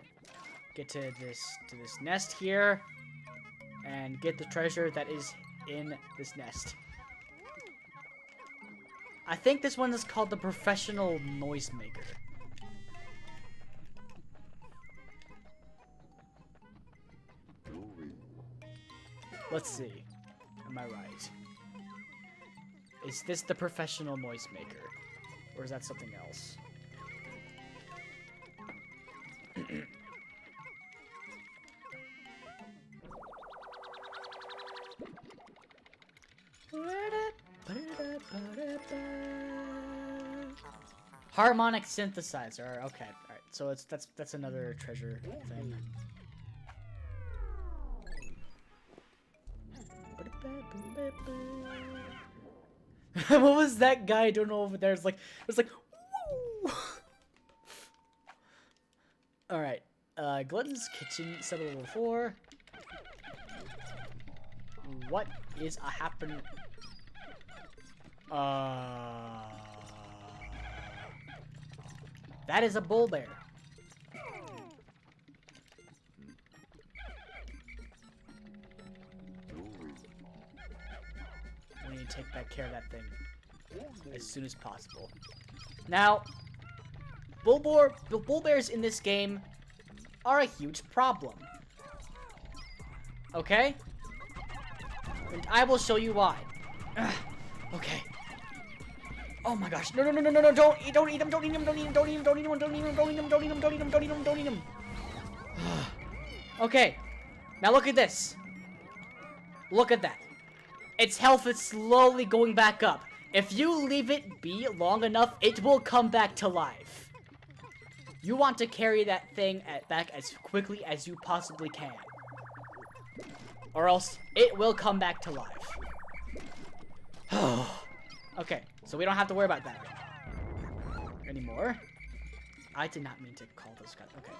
get to this nest here and get the treasure that is in this nest. I think this one is called the Professional Noisemaker. Let's see. Am I right? Is this the Professional Noisemaker? Or is that something else? Harmonic synthesizer. Okay, alright. So that's another treasure thing. What was that guy doing over there? It's like, woo! Alright. Glutton's Kitchen, sub level 4. What is a happen? That is a bull bear. We need to take back care of that thing as soon as possible. Now, bull bears in this game are a huge problem. Okay? And I will show you why. Okay. Oh my gosh. No, don't eat them. Okay. Now look at this. Look at that. Its health is slowly going back up. If you leave it be long enough, it will come back to life. You want to carry that thing back as quickly as you possibly can. Or else it will come back to life. Okay, so we don't have to worry about that anymore. I did not mean to call those guys. Okay.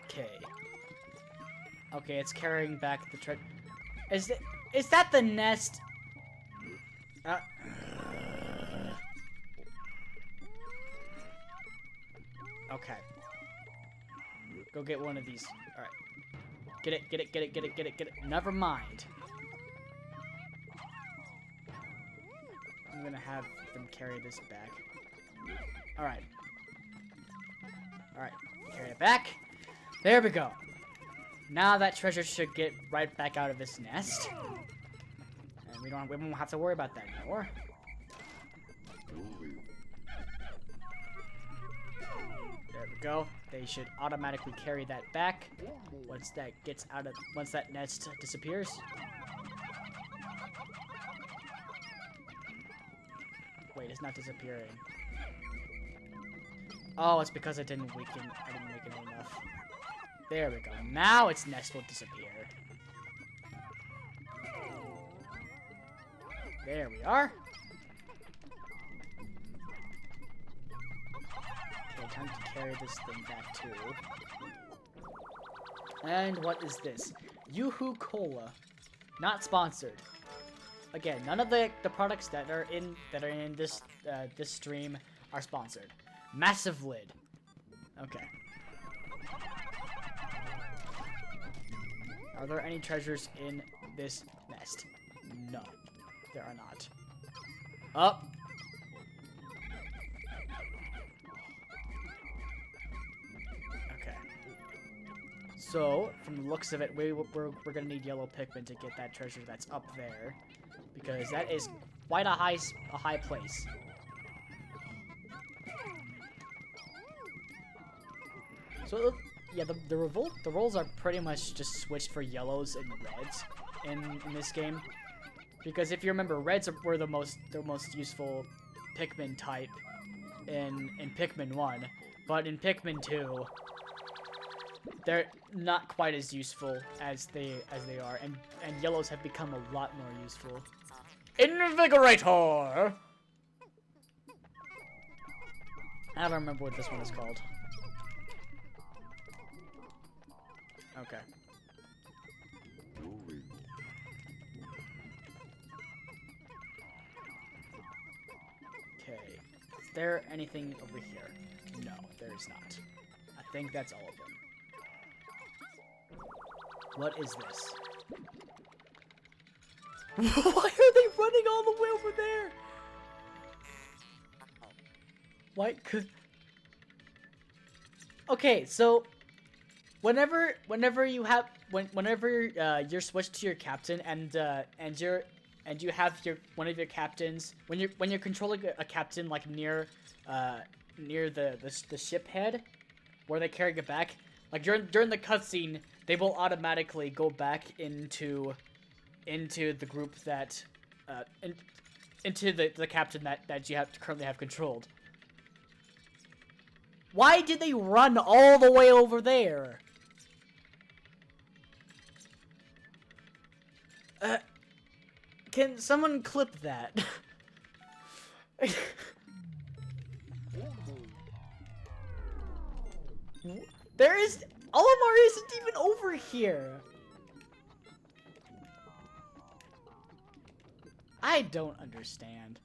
Okay. Okay, it's carrying back the treasure. Is that the nest? Okay. Go get one of these. Alright. Get it. Never mind. I'm gonna have them carry this back. Alright. Alright. Carry it back. There we go. Now that treasure should get right back out of this nest. And we won't have to worry about that anymore. go. They should automatically carry that back once that nest disappears. Wait, it's not disappearing. Oh, it's because I didn't weaken it enough. There we go. Now its nest will disappear. There we are. Okay, time to carry this thing back too. And what is this? Yoo-hoo Cola. Not sponsored. Again, none of the products that are in this this stream are sponsored. Massive lid. Okay. Are there any treasures in this nest? No, there are not. Up. Okay. So, from the looks of it, we're gonna need yellow Pikmin to get that treasure that's up there, because that is quite a high place. So yeah, the roles are pretty much just switched for yellows and reds in this game, because if you remember, reds were the most useful Pikmin type in Pikmin 1, but in Pikmin 2 they're not quite as useful as they are, and yellows have become a lot more useful. Invigorator. I don't remember what this one is called. Okay. Okay. Is there anything over here? No, there is not. I think that's all of them. What is this? Why are they running all the way over there? Why could... Okay, so whenever you're switched to your captain and you have one of your captains, when you're controlling a captain like near the ship head where they carry it back, like during the cutscene, they will automatically go back into the group that into the captain that you currently have controlled. Why did they run all the way over there? Can someone clip that? Olimar isn't even over here. I don't understand.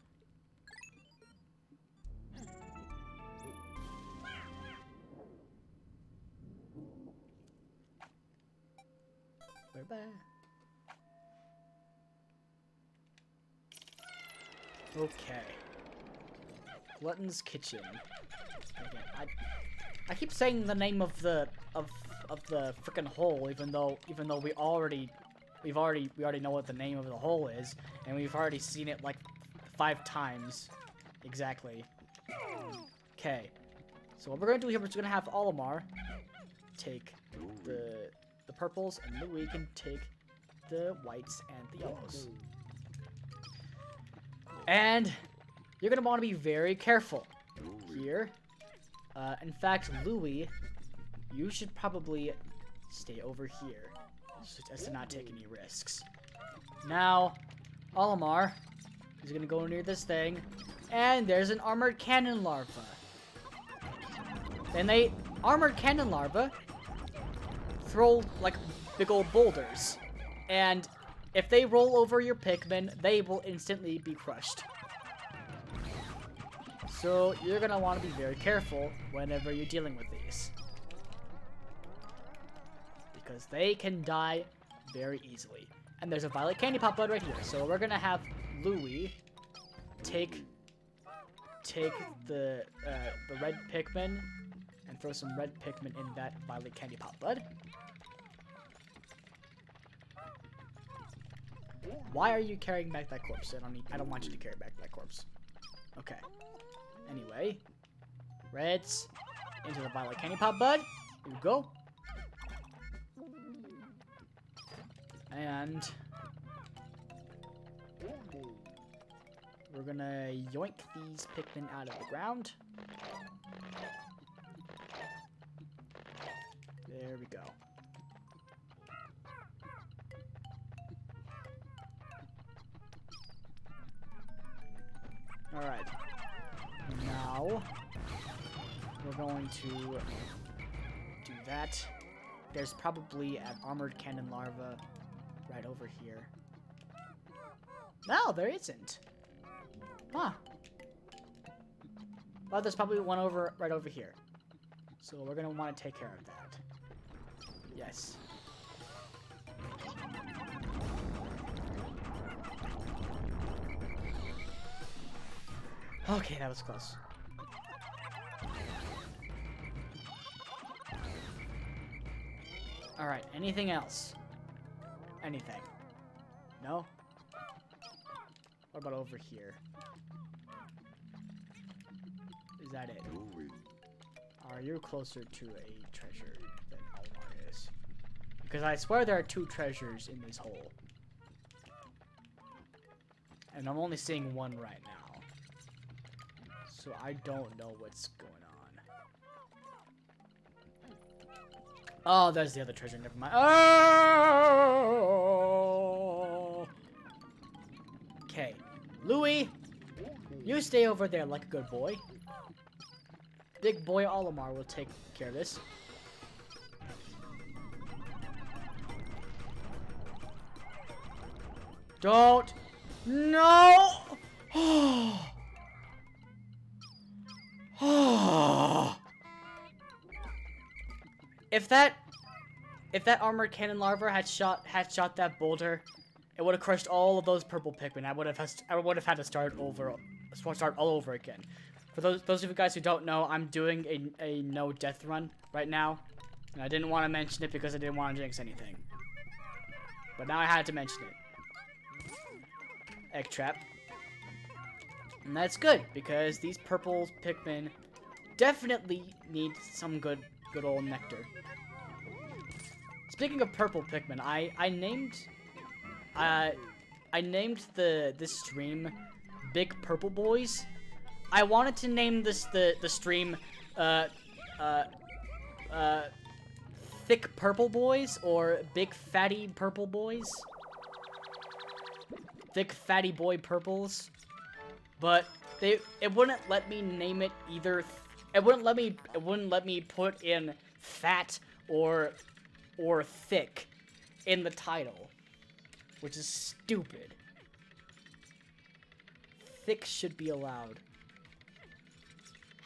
We're back. Okay. Glutton's Kitchen. Again, I keep saying the name of the frickin' hole, even though we already know what the name of the hole is, and we've already seen it like 5 times exactly. Okay. So what we're gonna do here, we're just gonna have Olimar take the purples, and Louie can take the whites and the yellows. And you're gonna want to be very careful here. In fact, Louie, you should probably stay over here, as to not take any risks. Now, Olimar is gonna go near this thing, and there's an armored cannon larva. And armored cannon larva throw like big old boulders, and if they roll over your Pikmin, they will instantly be crushed. So you're gonna want to be very careful whenever you're dealing with these, because they can die very easily. And there's a violet candy pop bud right here, so we're gonna have Louie take the red Pikmin and throw some red Pikmin in that violet candy pop bud. Why are you carrying back that corpse? I don't want you to carry back that corpse. Okay. Anyway, reds, into the violet candy pop, bud. Here we go. And we're gonna yoink these Pikmin out of the ground. There we go. Alright. Now, we're going to do that. There's probably an armored cannon larva right over here. No, there isn't. Huh. Well, there's probably one right over here. So we're going to want to take care of that. Yes. Okay, that was close. Alright, anything else? Anything? No? What about over here? Is that it? Are you closer to a treasure than Olimar is? Because I swear there are 2 treasures in this hole. And I'm only seeing one right now. So I don't know what's going on. Oh, there's the other treasure. Never mind. Oh! Okay. Louis, you stay over there like a good boy. Big boy Olimar will take care of this. Don't. No! If that armored cannon larva had shot that boulder, it would have crushed all of those purple Pikmin. I would have had to start all over again. For those of you guys who don't know, I'm doing a no death run right now, and I didn't want to mention it because I didn't want to jinx anything. But now I had to mention it. Egg trap. And that's good, because these purple Pikmin definitely need some good old nectar. Speaking of purple Pikmin, I named this stream Big Purple Boys. I wanted to name the stream Thick Purple Boys or Big Fatty Purple Boys. Thick Fatty Boy Purples. But it wouldn't let me name it either. It wouldn't let me put in fat or thick in the title, which is stupid. Thick should be allowed.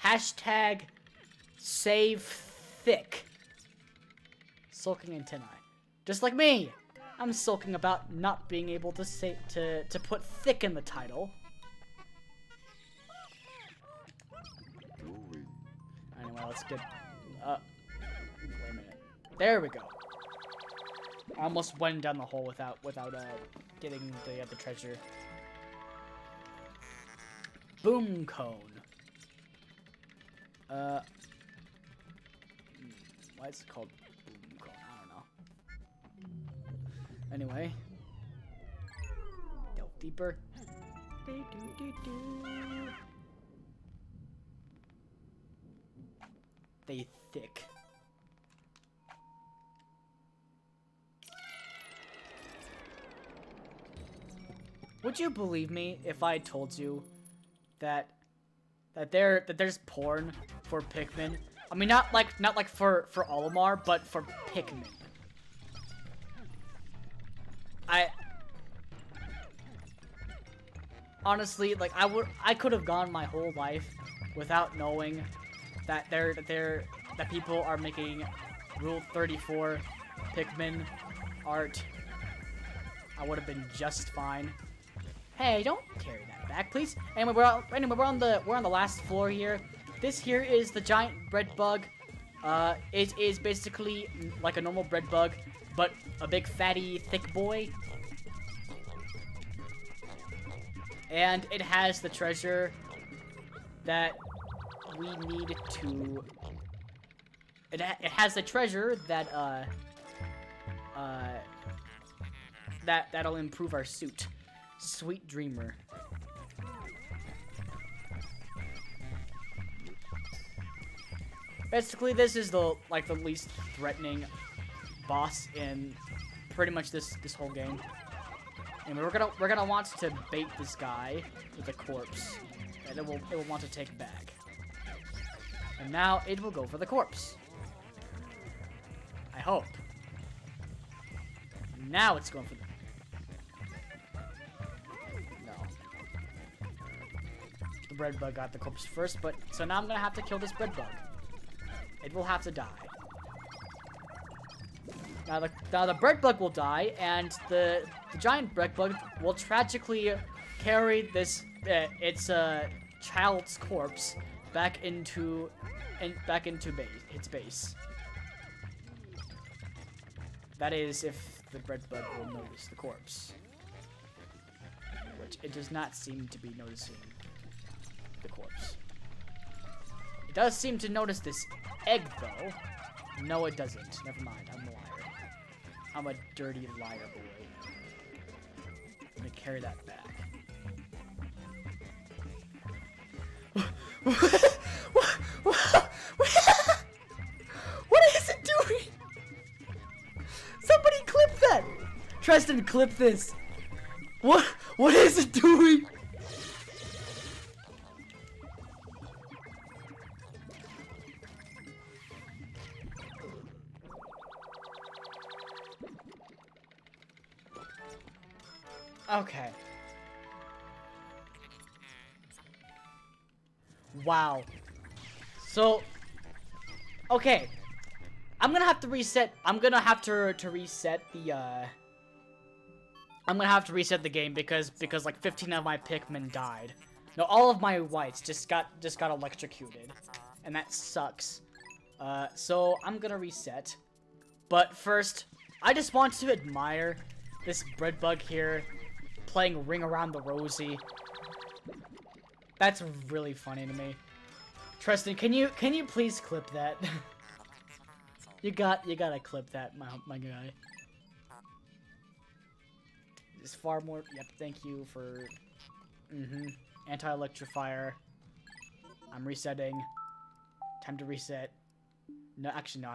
Hashtag save thick. Sulking antennae. Just like me. I'm sulking about not being able to put thick in the title. Anyway, let's get wait a minute. There we go. I almost went down the hole without getting the other treasure. Boom cone. Why is it called boom cone? I don't know. Anyway. Delve deeper. They thick. Would you believe me if I told you that there's porn for Pikmin? I mean, not like for Olimar, but for Pikmin. Honestly, like I could have gone my whole life without knowing that people are making Rule 34 Pikmin art. I would have been just fine. Hey, don't carry that back, please. Anyway, we're on the last floor here. This here is the giant bread bug. It is basically like a normal bread bug, but a big fatty thick boy. And it has the treasure that we need to it has the treasure that that'll improve our suit. Sweet Dreamer. Basically, this is the least threatening boss in pretty much this whole game. And we're gonna want to bait this guy with a corpse, and it will want to take back. And now it will go for the corpse. I hope. Now it's going for the... No. The bread bug got the corpse first, but... So now I'm gonna have to kill this bread bug. It will have to die. Now the bread bug will die, and the giant bread bug will tragically carry this... its child's corpse back into its base. That is, if the bread bug will notice the corpse, which it does not seem to be noticing the corpse. It does seem to notice this egg, though. No, it doesn't. Never mind. I'm a liar. I'm a dirty liar boy. Let me carry that back. What is it doing? Somebody clip that! Tristan, clip this. What is it doing? Okay. Wow. So, okay. I'm gonna have to reset. I'm gonna have to reset the. I'm gonna have to reset the game because like 15 of my Pikmin died. No, all of my whites just got electrocuted, and that sucks. So I'm gonna reset. But first, I just want to admire this bread bug here playing Ring Around the Rosie. That's really funny to me. Tristan, can you please clip that? you gotta clip that, my guy. It's far more. Yep, thank you for. Anti-electrifier. I'm resetting. Time to reset. No, actually no.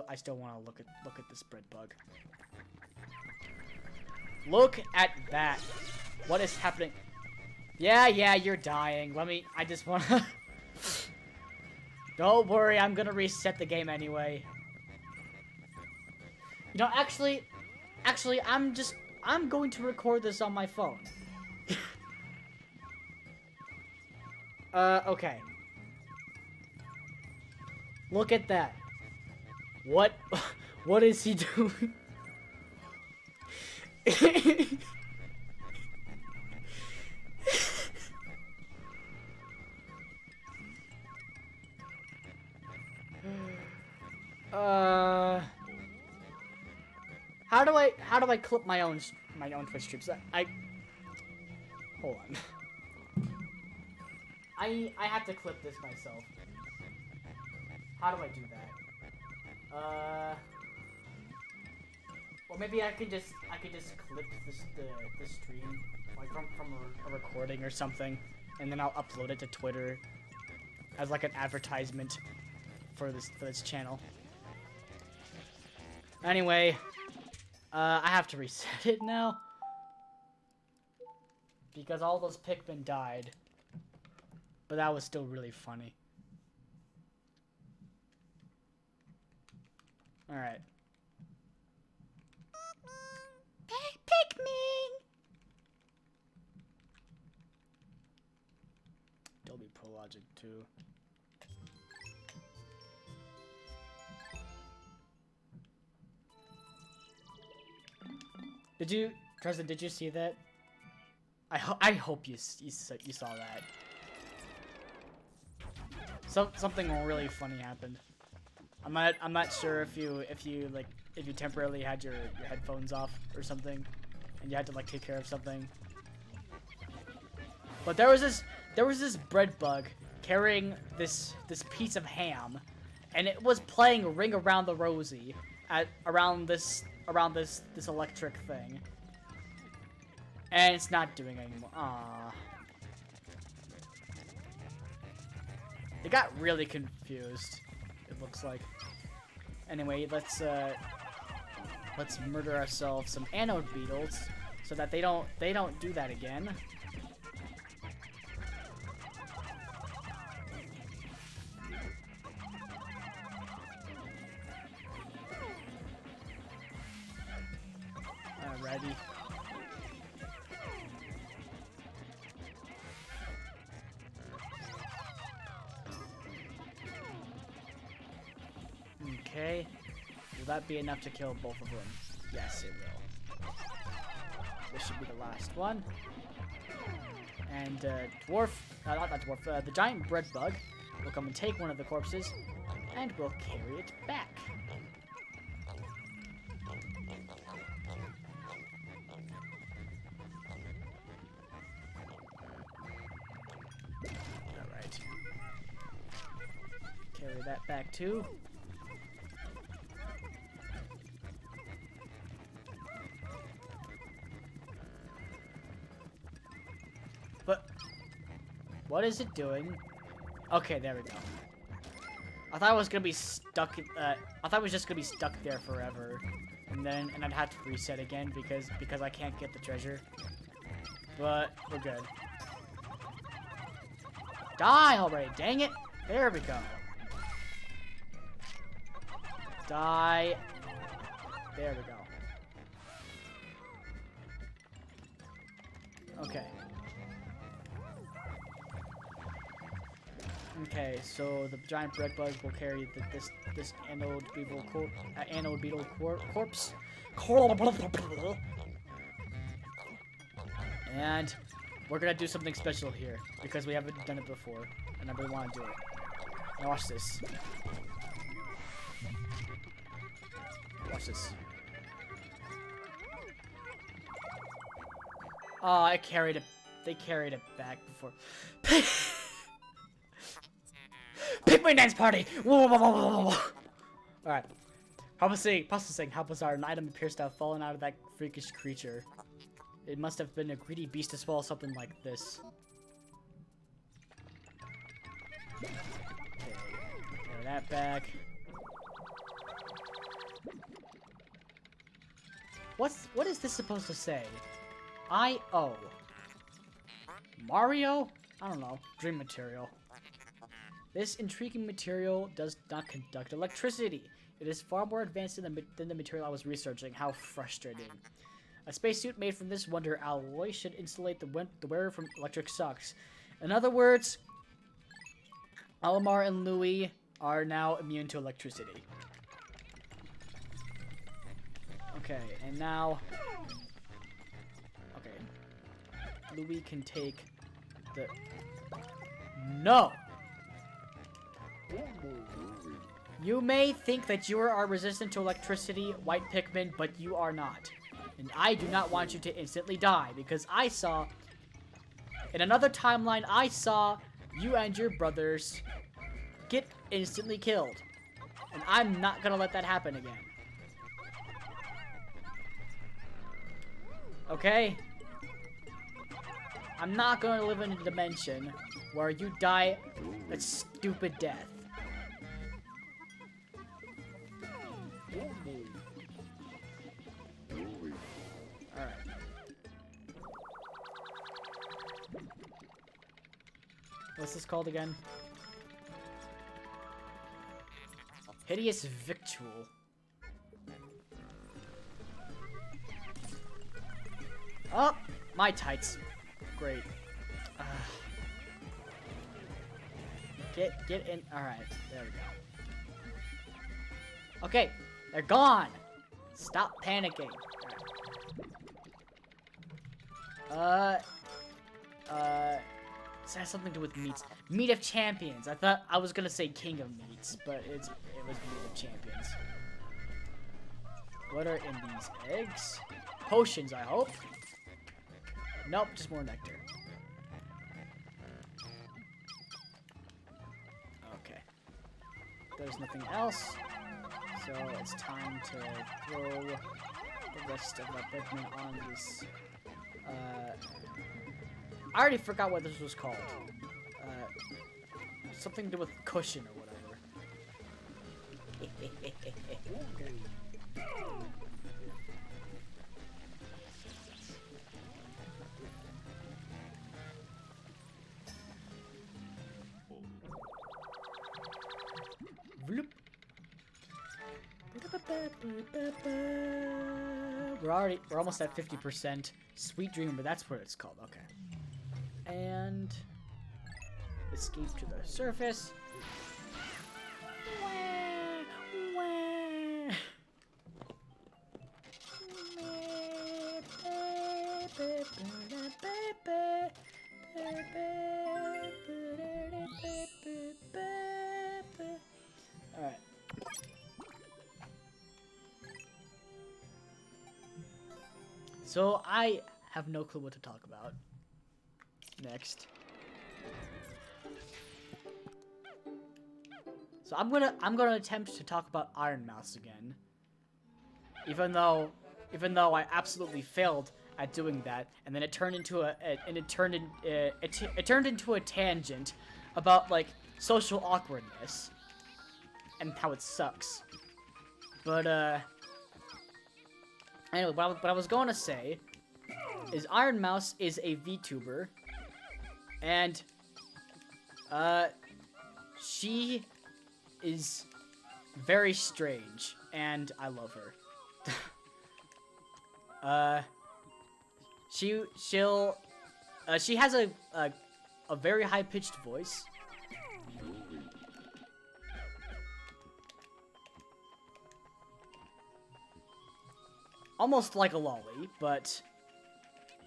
I still want to look at this bread bug. Look at that. What is happening? Yeah, you're dying. I just want to... Don't worry, I'm gonna reset the game anyway. You know, actually, I'm going to record this on my phone. Okay. Look at that. What is he doing? How do I clip my own Twitch streams? Hold on. I have to clip this myself. How do I do that? Or maybe I could just clip the stream like from a recording or something, and then I'll upload it to Twitter as like an advertisement for this channel. Anyway, I have to reset it now because all those Pikmin died, but that was still really funny. All right. Pikmin. Dolby Pro Logic 2. Tristan, did you see that? I hope you saw that. Something really funny happened. I'm not sure if you temporarily had your headphones off or something, and you had to like take care of something. But there was this bread bug carrying this piece of ham, and it was playing Ring Around the Rosie around this electric thing, and it's not doing it anymore. Aww. It got really confused. It looks like. Anyway, let's murder ourselves some anode beetles so that they don't do that again. Alrighty. Okay. Will that be enough to kill both of them? Yes, it will. This should be the last one. And dwarf, not that dwarf, the giant bread bug will come and take one of the corpses, and we'll carry it back. Alright. Carry that back too. But what is it doing? Okay, there we go. I thought I was gonna be stuck. I thought I was just gonna be stuck there forever, and I'd have to reset again because I can't get the treasure. But we're good. Die already! Dang it! There we go. Die. There we go. Okay. Okay, so the giant bread bug will carry this anode beetle corpse. And we're gonna do something special here because we haven't done it before, and I really want to do it. Now watch this. Watch this. Oh, I carried it. They carried it back before. Pikmin dance party! Alright. Processing how bizarre an item appears to have fallen out of that freakish creature. It must have been a greedy beast to swallow something like this. Okay, carry that back. What is this supposed to say? I-O. Mario? I don't know. Dream material. This intriguing material does not conduct electricity. It is far more advanced than the material I was researching. How frustrating. A spacesuit made from this wonder alloy should insulate the wearer from electric shocks. In other words, Alamar and Louie are now immune to electricity. Okay, and now... Okay. Louie can take the... No! You may think that you are resistant to electricity, white Pikmin, but you are not. And I do not want you to instantly die, because I saw... In another timeline, I saw you and your brothers get instantly killed. And I'm not gonna let that happen again. Okay? I'm not gonna live in a dimension where you die a stupid death. Alright. What's this called again? Hideous Victual. Oh, my tights. Great. Get in. Alright, there we go. Okay, they're gone. Stop panicking. Right. This has something to do with meats. Meat of champions. I thought I was gonna say king of meats, but it was meat of champions. What are in these eggs? Potions, I hope. Nope, just more nectar. Okay. there's nothing else. So it's time to throw the rest of the Pikmin on this. I already forgot what this was called. Something to do with cushion or whatever. Vloop. We're almost at 50%. Sweet Dreamer, that's what it's called. Okay. And escape to the surface. Alright. So I have no clue what to talk about next. So I'm gonna attempt to talk about Iron Mouse again. Even though I absolutely failed at doing that, and then it turned into it turned into a tangent about like social awkwardness and how it sucks. But anyway, what I was going to say is Iron Mouse is a VTuber, and she is very strange, and I love her. She has a very high-pitched voice. Almost like a lolly, but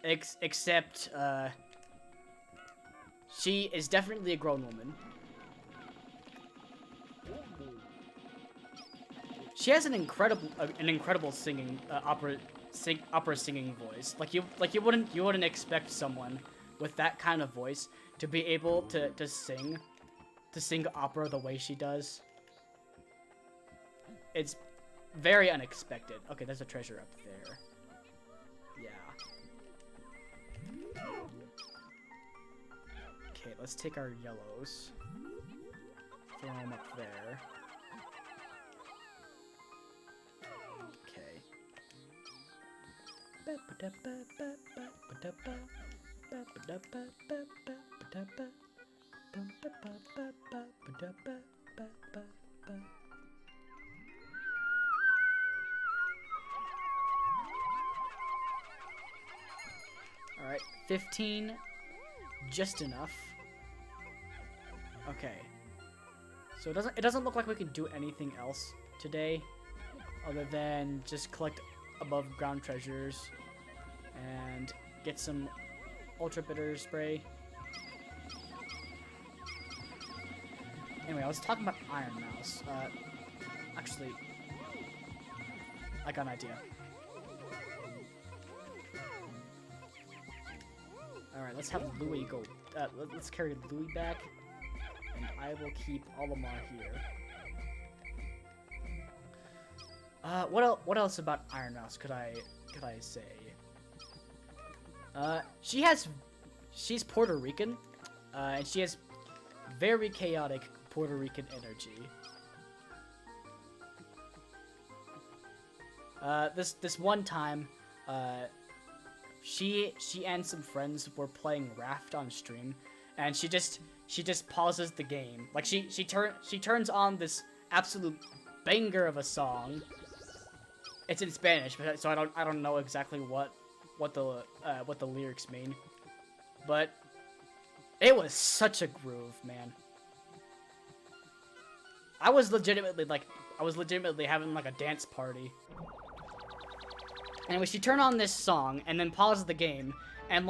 except she is definitely a grown woman. She has an incredible singing opera singing voice. Like you wouldn't expect someone with that kind of voice to be able to sing opera the way she does. It's very unexpected. Okay, there's a treasure up there. Yeah. Okay, let's take our yellows. Throw them up there. Okay. Alright, 15. Just enough. Okay. So it doesn't look like we can do anything else today other than just collect above ground treasures and get some ultra bitter spray. Anyway, I was talking about Iron Mouse. Actually, I got an idea. Alright, let's have Louie go. Let's carry Louie back, and I will keep Olimar here. What else about Iron Mouse could I say? She's Puerto Rican, and she has very chaotic Puerto Rican energy. This one time, she and some friends were playing Raft on stream, and she just pauses the game. Like she turns on this absolute banger of a song. It's in Spanish, but so I don't know exactly what the lyrics mean. But it was such a groove, man. I was legitimately having like a dance party. Anyway, she turned on this song and then paused the game and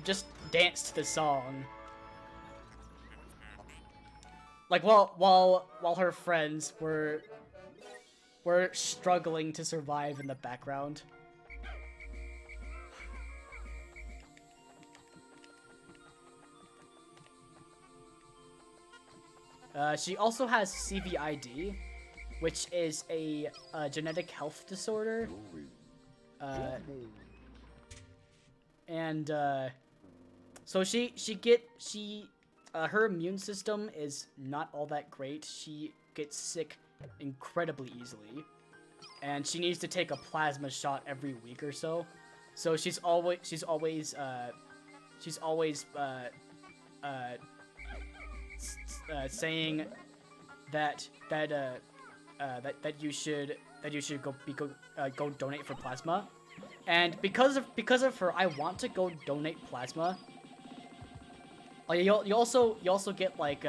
just danced to the song. Like while her friends were struggling to survive in the background. She also has CVID, which is a genetic health disorder. So her immune system is not all that great. She gets sick incredibly easily, and she needs to take a plasma shot every week or so. So she's always saying that you should go donate for plasma. And because of her, I want to go donate plasma. You also get like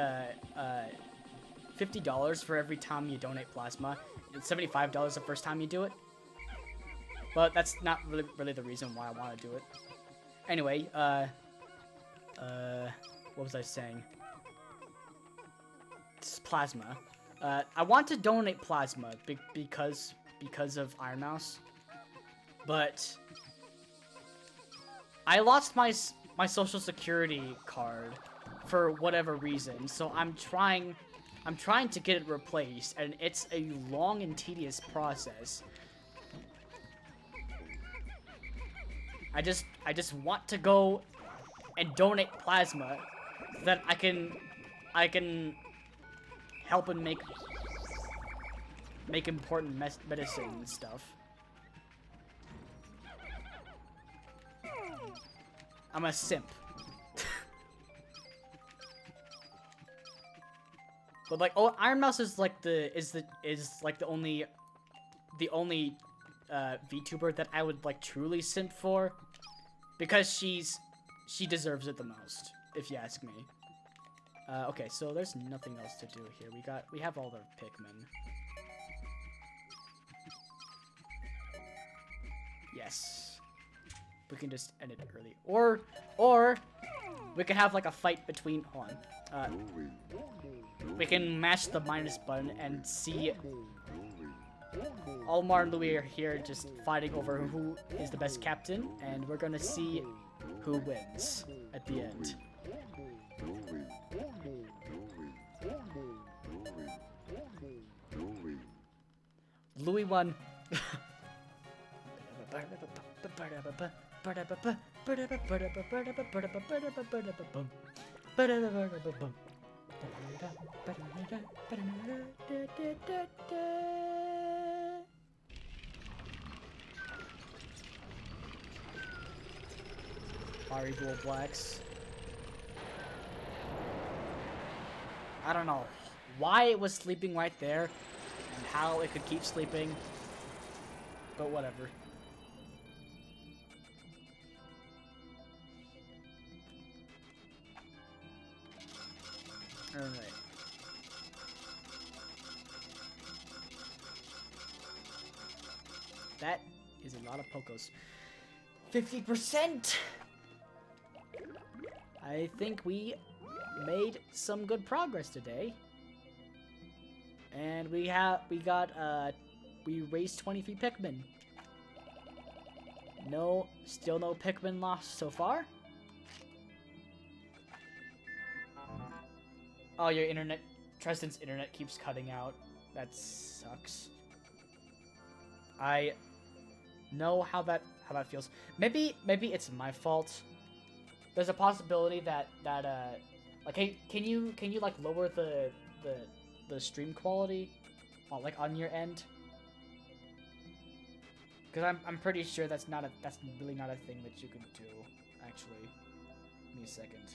$50 for every time you donate plasma. It's $75 the first time you do it. But that's not really the reason why I want to do it. Anyway, what was I saying? It's plasma. I want to donate plasma because of Iron Mouse. But I lost my social security card for whatever reason, so I'm trying to get it replaced, and it's a long and tedious process. I just want to go and donate plasma so that I can help and make important medicine and stuff. I'm a simp. But like, oh, Iron Mouse is like the only VTuber that I would like truly simp for, because she deserves it the most, if you ask me. Okay, so there's nothing else to do here. We have all the Pikmin. Yes. We can just end it early, or we can have like a fight between. Hold on. We can mash the minus button and see. Almar and Louis are here just fighting over who is the best captain, and we're gonna see who wins at the end. Louis won. Fiery Dual Blacks. I don't know why it was sleeping right there and how it could keep sleeping, but whatever. Alright. That is a lot of Pokos. 50%! I think we made some good progress today. And we raised 23 Pikmin. Still no Pikmin lost so far. Oh, your internet, Tristan's internet keeps cutting out. That sucks. I know how that feels. Maybe it's my fault. There's a possibility that like, hey, can you like lower the stream quality like on your end? Because I'm pretty sure that's really not a thing that you can do, actually. Give me a second.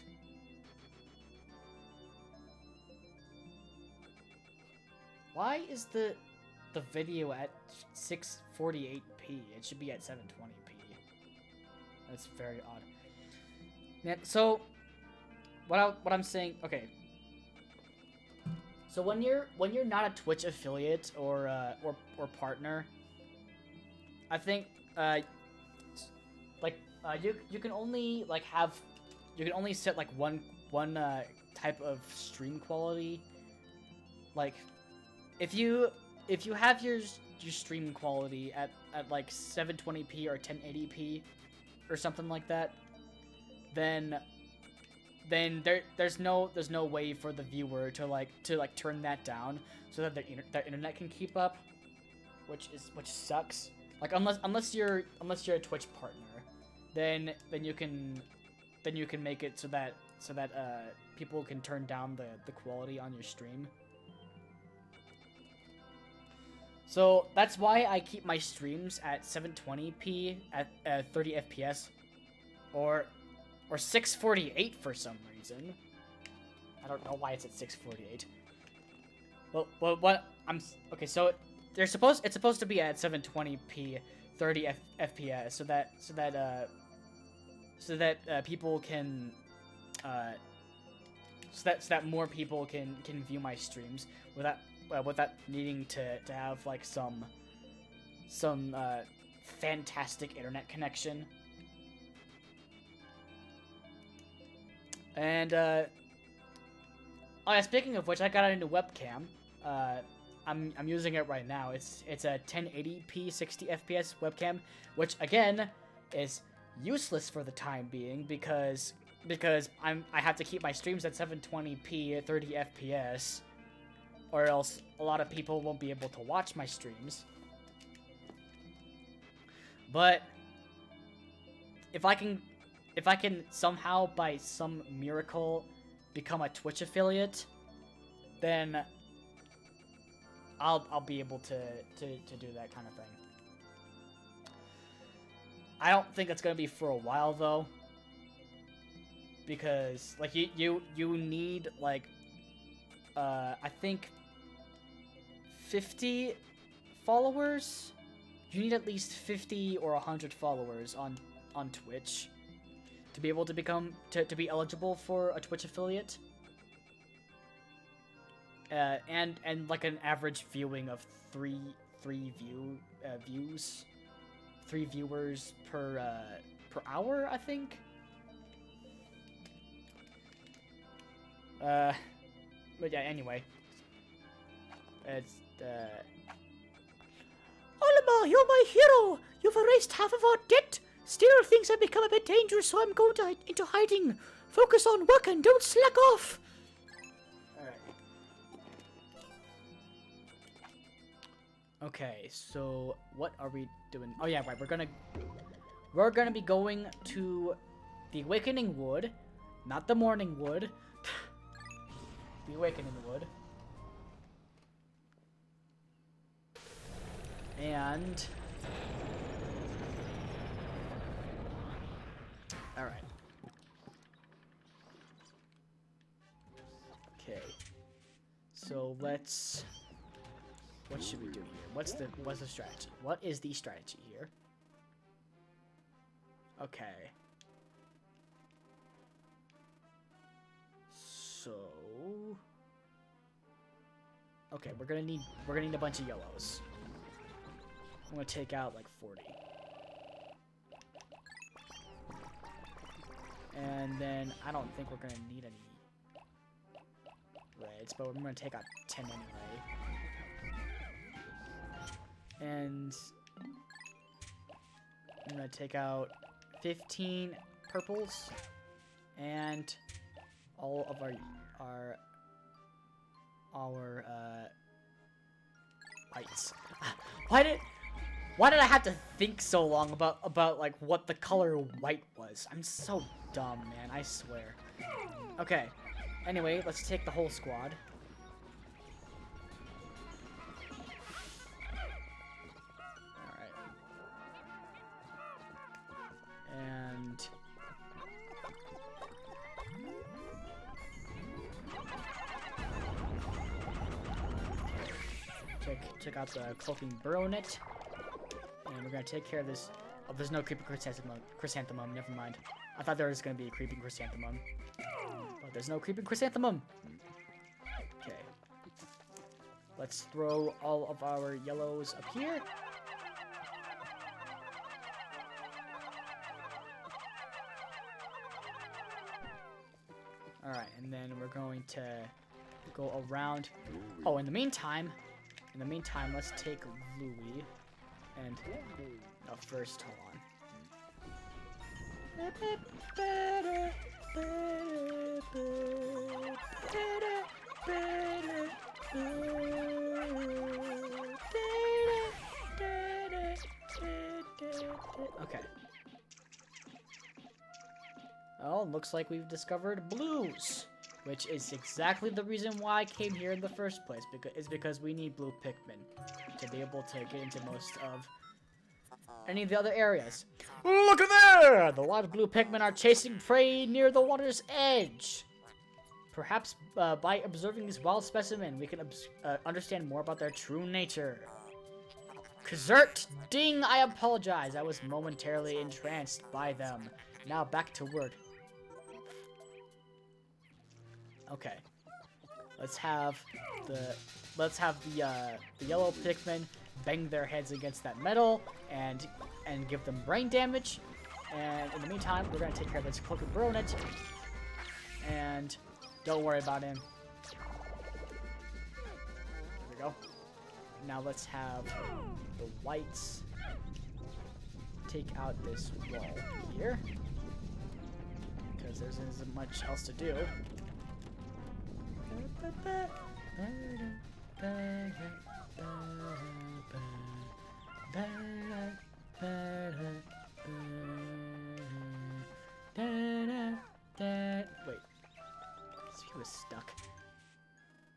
Why is the video at 648p? It should be at 720p. That's very odd. Yeah, so what I'm saying, okay. So when you're not a Twitch affiliate or partner, I think you can only set like one type of stream quality. Like if you have your stream quality at like 720p or 1080p or something like that, then then there's no way for the viewer to turn that down so that the internet can keep up, which sucks. Like unless you're a Twitch partner, then you can make it so that people can turn down the quality on your stream. So that's why I keep my streams at 720p at 30 FPS, or 648 for some reason. I don't know why it's at 648. Well, what okay? So it's supposed to be at 720p 30 FPS, so that people can so that more people can view my streams without needing to have like some fantastic internet connection. And oh yeah, speaking of which, I got a new webcam. I'm using it right now. It's a 1080p 60 FPS webcam, which again is useless for the time being because I have to keep my streams at 720p 30 FPS, or else a lot of people won't be able to watch my streams. But if I can somehow by some miracle become a Twitch affiliate, then I'll be able to do that kind of thing. I don't think it's gonna be for a while though, because like you need like I think 50 followers. You need at least 50 or 100 followers on Twitch to be able to to be eligible for a Twitch affiliate. And like an average viewing of three viewers per hour, I think. But yeah, anyway, it's Olimar, you're my hero! You've erased half of our debt! Still, things have become a bit dangerous, so I'm going into hiding. Focus on work and don't slack off! Alright. Okay, so what are we doing? Oh yeah, right, we're gonna be going to the Awakening Wood, not the Morning Wood. The Awakening Wood. And all right. Okay. So let's. What should we do here? What's the strategy? What is the strategy here? Okay. So. Okay, we're gonna need a bunch of yellows. I'm gonna take out like 40. And then I don't think we're gonna need any reds, but we're gonna take out 10 anyway. And I'm gonna take out 15 purples and all of our whites. Why did I have to think so long about like what the color white was? I'm so dumb, man, I swear. Okay. Anyway, let's take the whole squad. Alright. And check out the cloaking baronet. And we're gonna take care of this. Oh, there's no creeping chrysanthemum. Never mind. I thought there was gonna be a creeping chrysanthemum. But there's no creeping chrysanthemum. Okay. Let's throw all of our yellows up here. Alright, and then we're going to go around. Oh, in the meantime, let's take Louie. And no, first, hold on. Okay. Oh, looks like we've discovered blues, which is exactly the reason why I came here in the first place. Because we need blue Pikmin to be able to get into most of any of the other areas. Look at there! The large blue Pikmin are chasing prey near the water's edge. Perhaps by observing these wild specimens, we can understand more about their true nature. Kazert, ding, I apologize. I was momentarily entranced by them. Now back to work. Okay. Let's have the yellow Pikmin bang their heads against that metal and give them brain damage. And in the meantime, we're gonna take care of this cloak and Bronet. And don't worry about him. There we go. Now let's have the whites take out this wall here, because there isn't much else to do. Wait. He was stuck.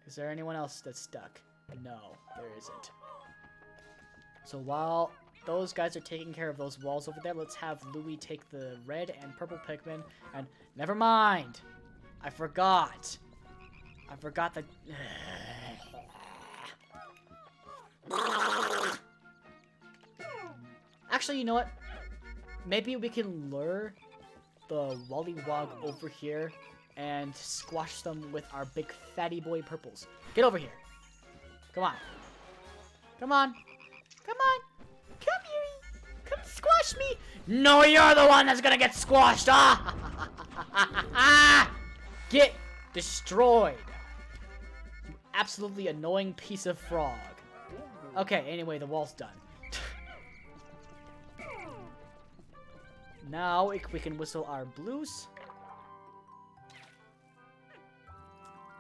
Is there anyone else that's stuck? No, there isn't. So while those guys are taking care of those walls over there, let's have Louie take the red and purple Pikmin. And never mind. I forgot that. Actually, you know what? Maybe we can lure the Wollywog over here and squash them with our big fatty boy purples. Get over here. Come on. Come on. Come on. Come here. Come squash me. No, you're the one that's gonna get squashed. Ah! Get destroyed. You absolutely annoying piece of frog. Okay, anyway, the wall's done. Now we can whistle our blues.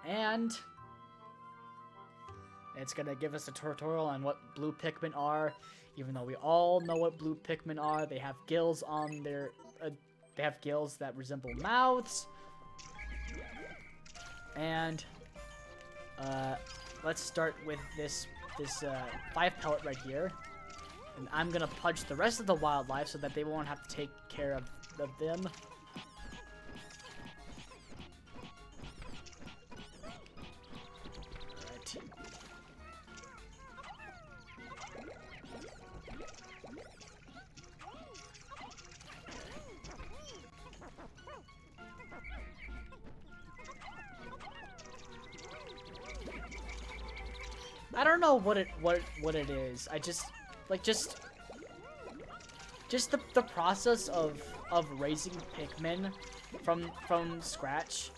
And it's gonna give us a tutorial on what blue Pikmin are, even though we all know what blue Pikmin are. They have gills on their, they have gills that resemble mouths. And let's start with this 5 pellet right here, and I'm gonna punch the rest of the wildlife so that they won't have to take care of them. I don't know what it is. I just the process of raising Pikmin from scratch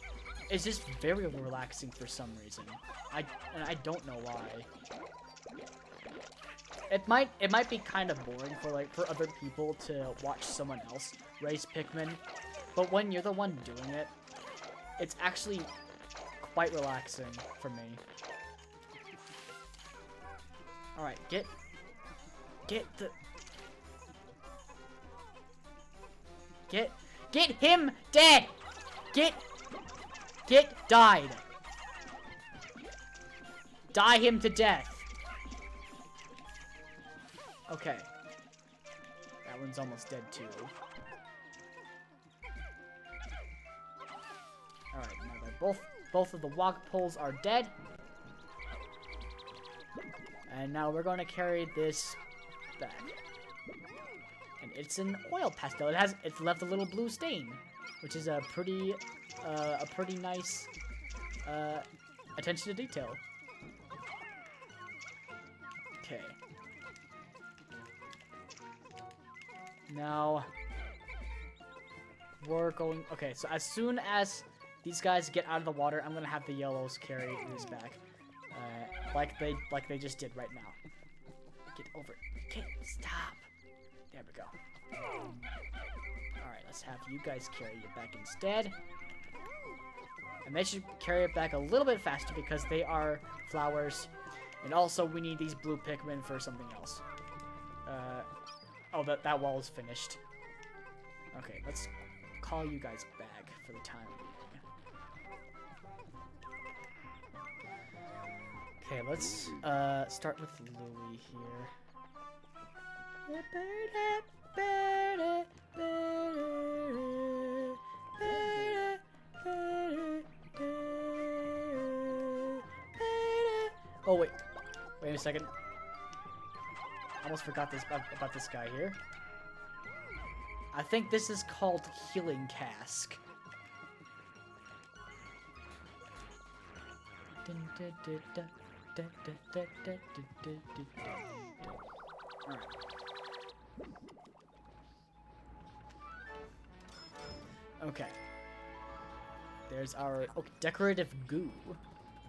is just very relaxing for some reason. I don't know why. It might be kind of boring for other people to watch someone else raise Pikmin, but when you're the one doing it, it's actually quite relaxing for me. Alright, get him dead! Get died! Die him to death! Okay. That one's almost dead too. Alright, now they're both of the wog poles are dead. And now we're going to carry this back. And it's an oil pastel. It's left a little blue stain, which is a pretty nice attention to detail. Okay. Now we're going. Okay, so as soon as these guys get out of the water, I'm gonna have the yellows carry this back. Like they just did right now. Get over it. Okay, stop. There we go. Alright, let's have you guys carry it back instead. And they should carry it back a little bit faster because they are flowers. And also, we need these blue Pikmin for something else. Oh, that wall is finished. Okay, let's call you guys back for the time being. Okay, let's start with Louie here. Oh wait a second. Almost forgot this about this guy here. I think this is called Healing Cask. Alright. Okay. There's our decorative goo.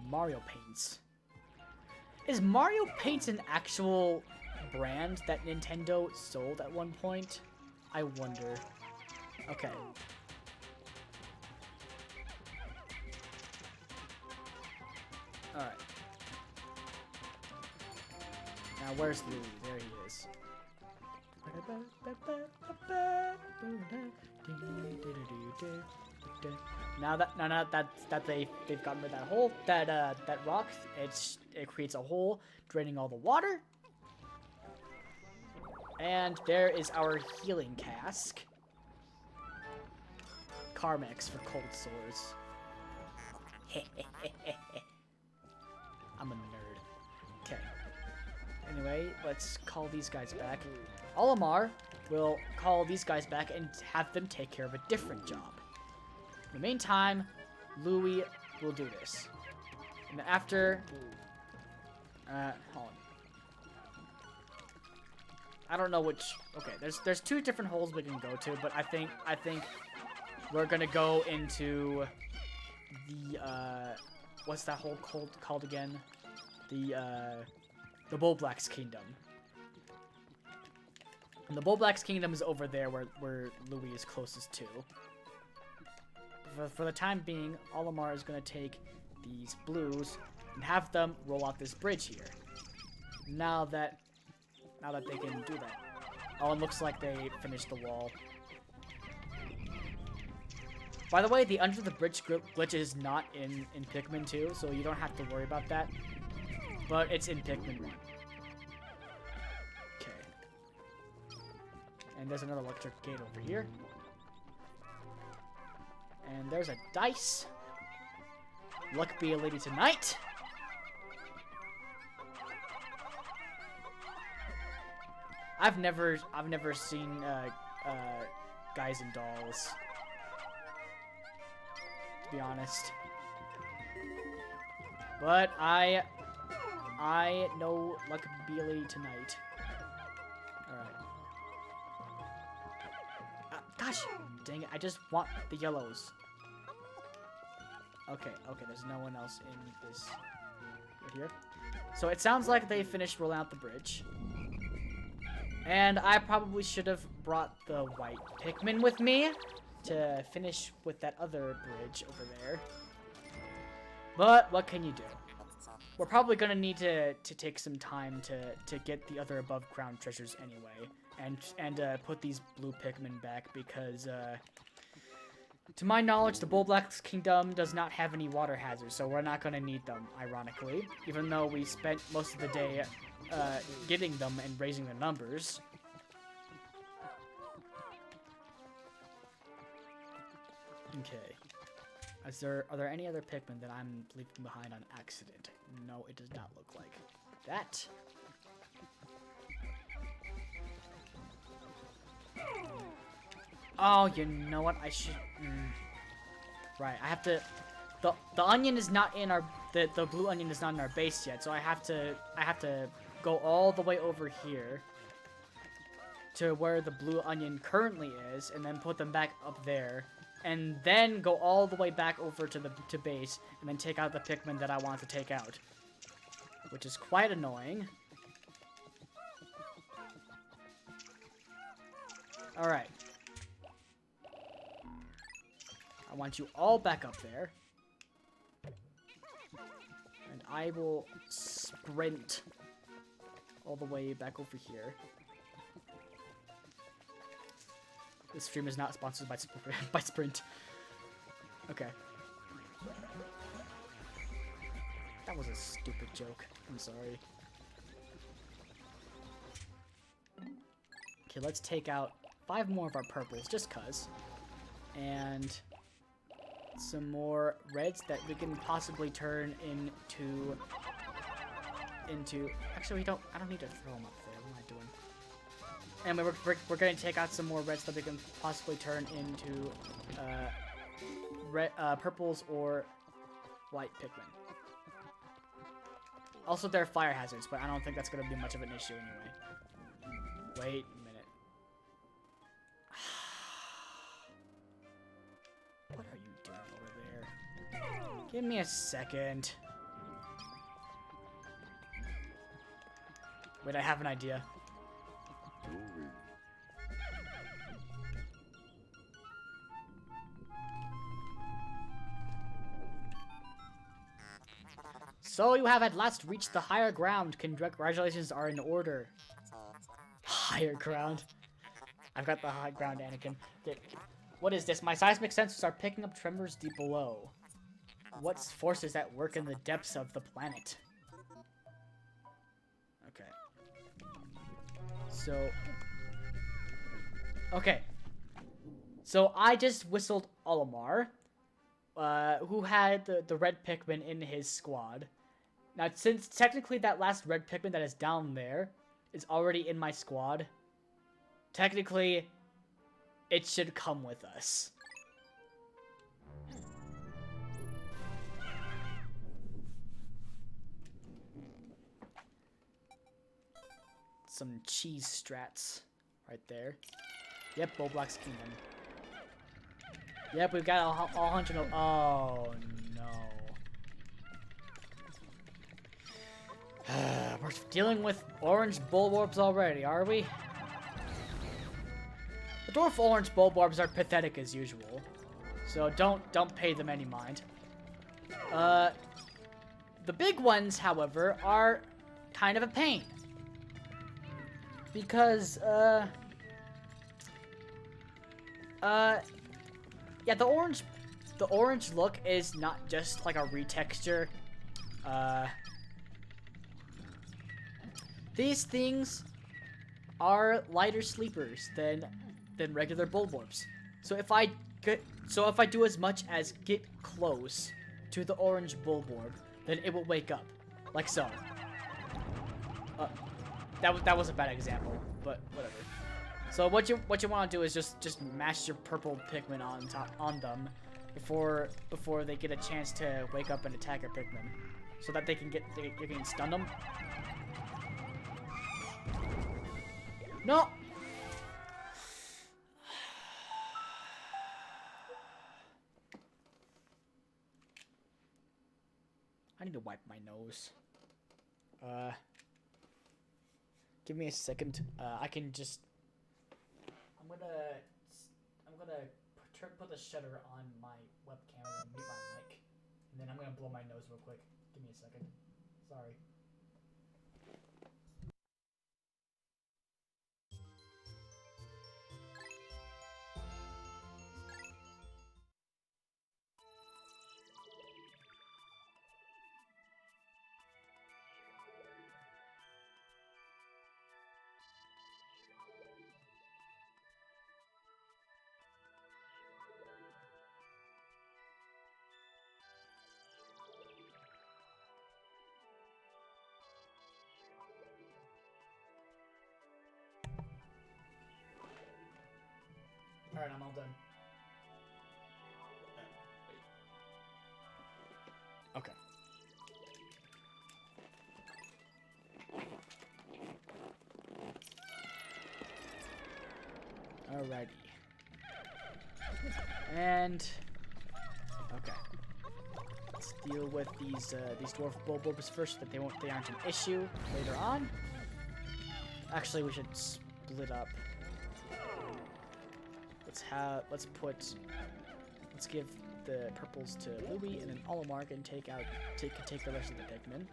Mario Paints. Is Mario Paints an actual brand that Nintendo sold at one point? I wonder. Okay. Alright. Now where's Louie? There he is. Now that they've gotten rid of that hole, that rock, it creates a hole, draining all the water. And there is our healing cask. Carmex for cold sores. I'm a nerd. Okay. Anyway, let's call these guys back. Olimar will call these guys back and have them take care of a different job. In the meantime, Louie will do this. And after... hold on. I don't know which... Okay, there's two different holes we can go to, but I think we're gonna go into the, what's that hole called again? The Bullblack's Kingdom. And the Bullblack's Kingdom is over there where Louie is closest to. For the time being, Olimar is gonna take these blues and have them roll out this bridge here. Now that they can do that. Oh, it looks like they finished the wall. By the way, the under the bridge glitch is not in Pikmin 2, so you don't have to worry about that. But it's in Pikmin 1. Okay. And there's another electric gate over here. And there's a dice. Luck be a lady tonight. I've never seen Guys and Dolls, to be honest. But I know Luck be a lady tonight. All right. Gosh, dang it! I just want the yellows. Okay, there's no one else in this right here. So it sounds like they finished rolling out the bridge. And I probably should have brought the white Pikmin with me to finish with that other bridge over there. But what can you do? We're probably gonna need to take some time to get the other above ground treasures anyway, and put these blue Pikmin back because to my knowledge, the Bullblack's Kingdom does not have any water hazards, so we're not gonna need them, ironically, even though we spent most of the day getting them and raising the numbers. Okay. Are there any other Pikmin that I'm leaving behind on accident? No, it does not look like that. Oh, you know what? I should... Right, I have to... The onion is not in our... The blue onion is not in our base yet, so I have to go all the way over here to where the blue onion currently is, and then put them back up there, and then go all the way back over to base, and then take out the Pikmin that I want to take out, which is quite annoying. Alright. I want you all back up there. I will sprint all the way back over here. This stream is not sponsored by Sprint. Okay. That was a stupid joke. I'm sorry. Okay, let's take out 5 more of our purples, just cuz. And some more reds that we can possibly turn into... Actually, I don't need to throw them up there. What am I doing? Anyway, we're going to take out some more reds that we can possibly turn into purples or white Pikmin. Also, they're fire hazards, but I don't think that's going to be much of an issue anyway. Wait a minute. What are you doing over there? Give me a second. Wait, I have an idea. So you have at last reached the higher ground. Congratulations are in order. Higher ground. I've got the high ground, Anakin. Okay. What is this? My seismic sensors are picking up tremors deep below. What forces at work in the depths of the planet? Okay. So... Okay. So I just whistled Olimar, who had the red Pikmin in his squad. Now, since technically that last red Pikmin that is down there is already in my squad, technically, it should come with us. Some cheese strats right there. Yep, Bulblax Kingdom. Yep, we've got all 100 of... Oh, no. We're dealing with orange Bulborbs already, are we? The dwarf orange Bulborbs are pathetic as usual, so don't pay them any mind. The big ones, however, are kind of a pain. Because, yeah, the orange look is not just like a retexture. These things are lighter sleepers than regular Bulborbs. So if I do as much as get close to the orange Bulborb, then it will wake up, like so. That was a bad example, but whatever. So what you want to do is just mash your purple Pikmin on them before they get a chance to wake up and attack your Pikmin, so that you can stun them. No. I need to wipe my nose. Give me a second. I can just. I'm gonna put the shutter on my webcam and mute my mic, and then I'm gonna blow my nose real quick. Give me a second. Sorry. Alright, I'm all done. Okay. Alrighty. And okay. Let's deal with these dwarf Bulborbs first, that they aren't an issue later on. Actually, we should split up. Let's give the purples to Louie, and then Olimar can take the rest of the Pikmin.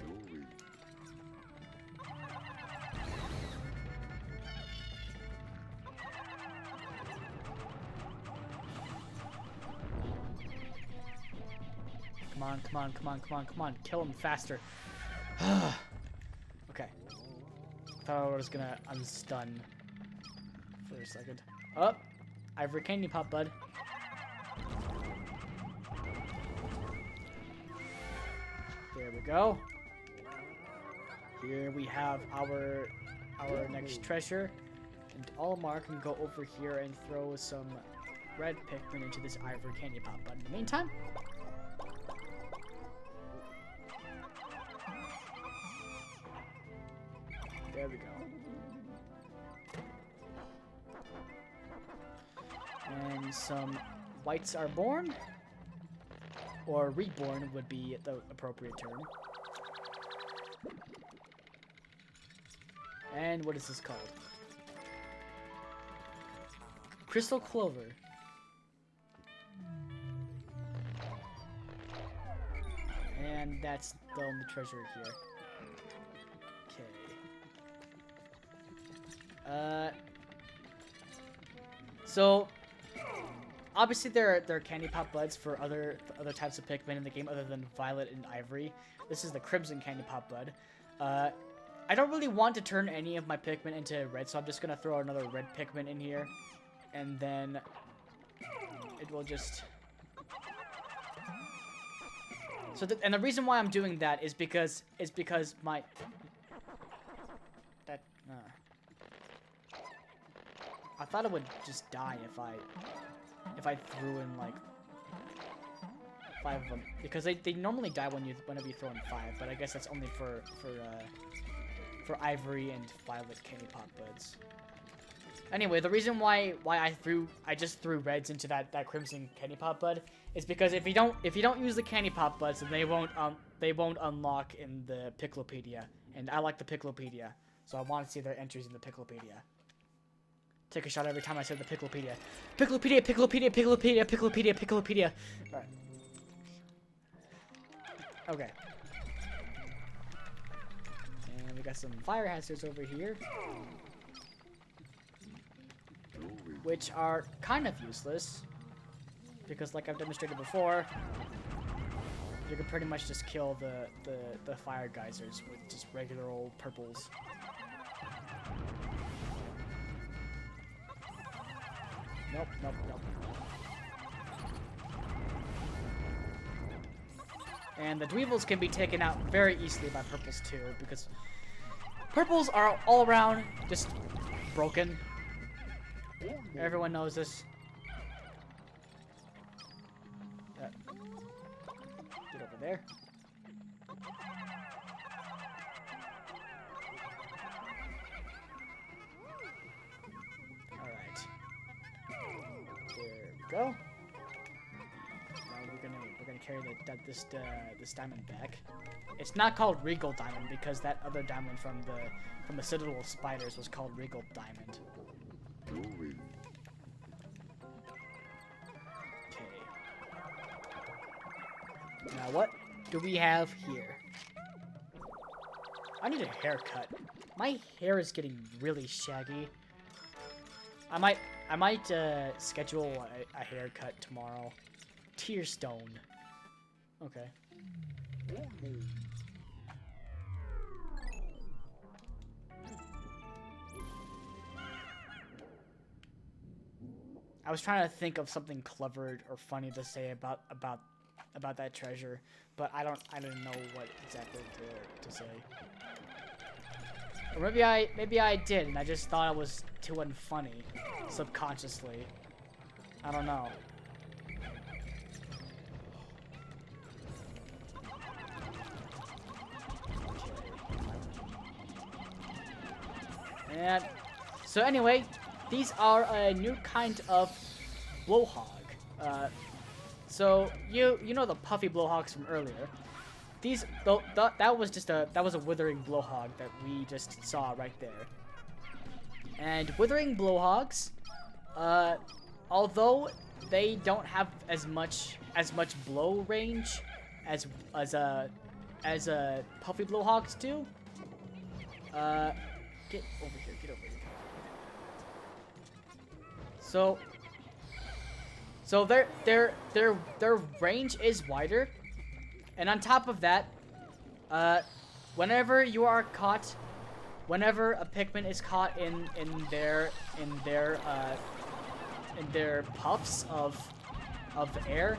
Come on, come on, come on, come on, come on. Kill him faster. Okay. Thought I was gonna unstun for a second. Oh! Ivory candy pop, bud. There we go. Here we have our next treasure. And Olimar can go over here and throw some red Pikmin into this ivory candy pop, bud. In the meantime, there we go. And some whites are born, or reborn would be the appropriate term. And what is this called? Crystal Clover. And that's the only treasure here. Okay. So obviously there are candy pop buds for other types of Pikmin in the game other than Violet and Ivory. This is the Crimson candy pop bud. I don't really want to turn any of my Pikmin into red, so I'm just gonna throw another red Pikmin in here, and then it will just. So and the reason why I'm doing that is because my I thought it would just die if I threw in like 5 of them, because they normally die whenever you throw in 5, but I guess that's only for Ivory and Violet candy pop buds. Anyway, the reason why I just threw reds into that Crimson candy pop bud is because if you don't use the candy pop buds, then they won't unlock in the Picklopedia, and I like the Picklopedia, so I want to see their entries in the Picklopedia. Take a shot every time I say the Picklopedia. Picklopedia, Picklopedia, Picklopedia, Picklopedia, Picklopedia. Alright. Okay. And we got some fire hazards over here, which are kind of useless, because like I've demonstrated before, you can pretty much just kill the fire geysers with just regular old purples. Nope, nope, nope. And the Dweevils can be taken out very easily by purples too, because purples are all around just broken. Everyone knows this. Get over there. Alright. There we go. Now we're gonna carry this diamond back. It's not called Regal Diamond because that other diamond from the Citadel of Spiders was called Regal Diamond. Okay. Now what do we have here? I need a haircut. My hair is getting really shaggy. I might schedule a haircut tomorrow. Tearstone. Okay. I was trying to think of something clever or funny to say about that treasure, but I didn't know what exactly to say. Or maybe I did, and I just thought it was too unfunny, subconsciously. I don't know. And so anyway, these are a new kind of blowhog. So you know the puffy blowhogs from earlier. These that was a withering blowhog that we just saw right there. And withering blowhogs, although they don't have as much blow range as puffy blowhogs do. Get over here. Get over here. So their range is wider, and on top of that, whenever you are caught, whenever a Pikmin is caught in their puffs of air,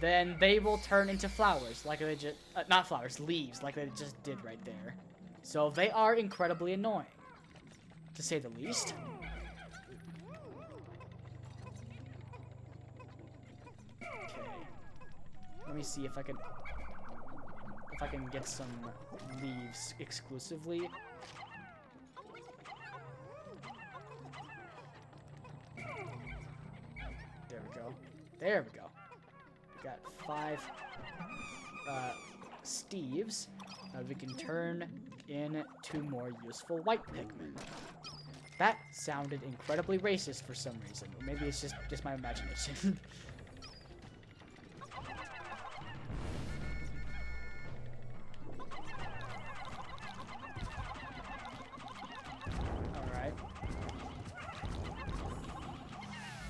then they will turn into flowers, like they just not flowers, leaves, like they just did right there. So they are incredibly annoying, to say the least. Let me see if I can get some leaves exclusively. There we go. There we go. We got 5 Steves that we can turn into more useful white Pikmin. That sounded incredibly racist for some reason. Or maybe it's just my imagination. Alright.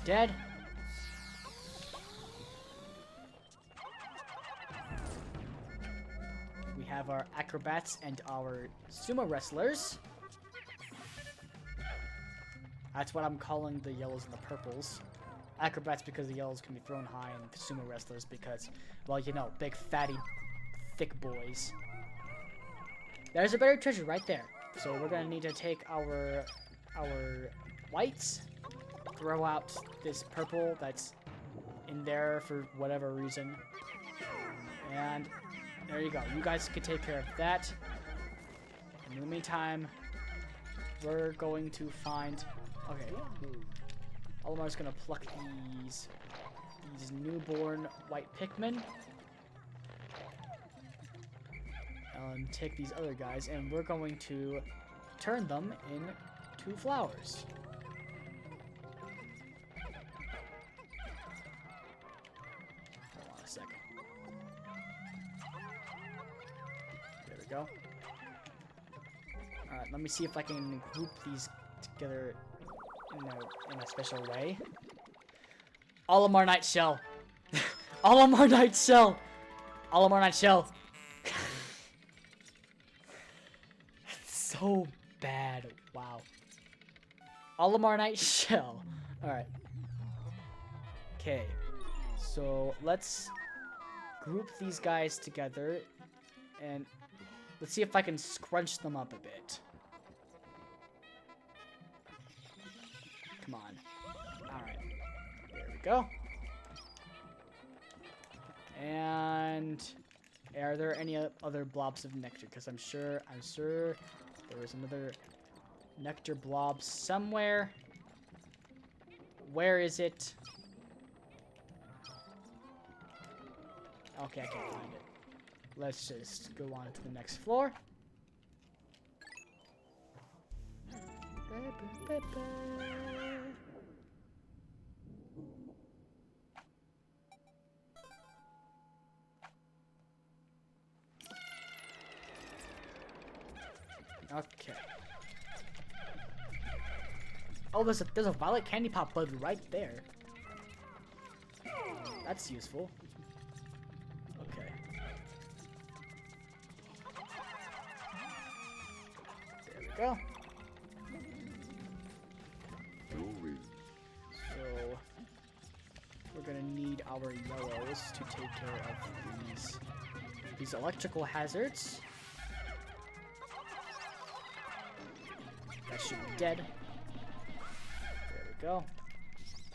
Dead. We have our acrobats and our sumo wrestlers. That's what I'm calling the yellows and the purples. Acrobats because the yellows can be thrown high, and sumo wrestlers because, well, you know, big fatty thick boys. There's a buried treasure right there. So we're gonna need to take our whites, throw out this purple that's in there for whatever reason, and there you go. You guys can take care of that. In the meantime, we're going to find. Okay. Olimar's gonna pluck these newborn white Pikmin. And take these other guys, and we're going to turn them into flowers. Hold on a second. There we go. Alright, let me see if I can group these together in a special way. Olimar Night Shell. Olimar Night Shell. Olimar Night Shell. So bad. Wow. Olimar Night Shell. Alright. Okay. So let's group these guys together and let's see if I can scrunch them up a bit. Come on. Alright. There we go. And are there any other blobs of nectar? Because I'm sure there was another nectar blob somewhere. Where is it? Okay, I can't find it. Let's just go on to the next floor. Okay. Oh, there's a violet candy pop bug right there. That's useful. Okay. There we go. So we're gonna need our yellows to take care of these electrical hazards. That should be dead. There we go.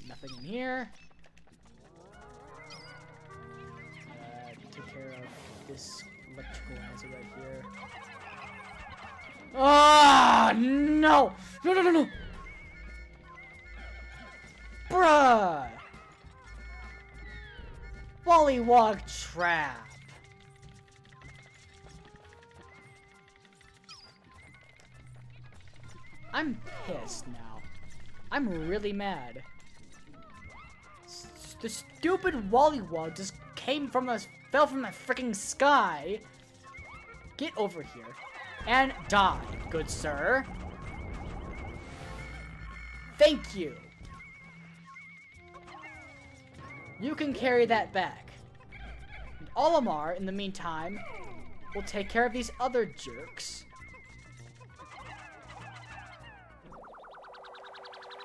Nothing in here. Take care of this electrical hazard right here. Ah, no! No! Bruh! Wollywog trap! I'm pissed now. I'm really mad. the stupid Wollywog just fell from the freaking sky. Get over here and die, good sir. Thank you. You can carry that back. And Olimar, in the meantime, will take care of these other jerks.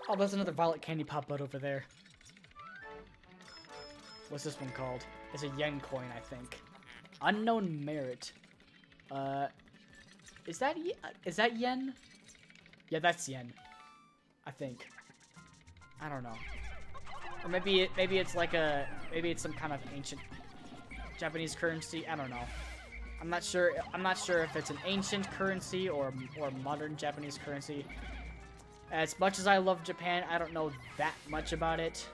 Oh, there's another violet candy pop bud over there. What's this one called? It's a yen coin, I think. Unknown merit. Is that yen? Yeah, that's yen. I think. I don't know. Or maybe it's like maybe it's some kind of ancient Japanese currency. I don't know. I'm not sure if it's an ancient currency or modern Japanese currency. As much as I love Japan, I don't know that much about it.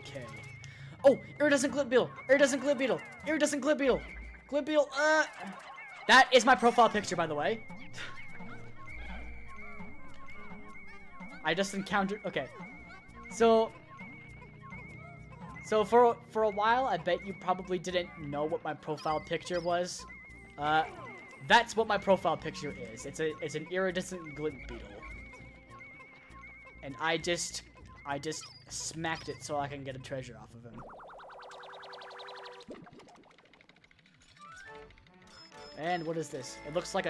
Okay. Oh, iridescent glib beetle. Iridescent glib beetle. Iridescent glib beetle. Glib beetle. That is my profile picture, by the way. I just encountered. Okay. So for a while, I bet you probably didn't know what my profile picture was. That's what my profile picture is. It's an iridescent glib beetle, and I just smacked it so I can get a treasure off of him. And what is this? It looks like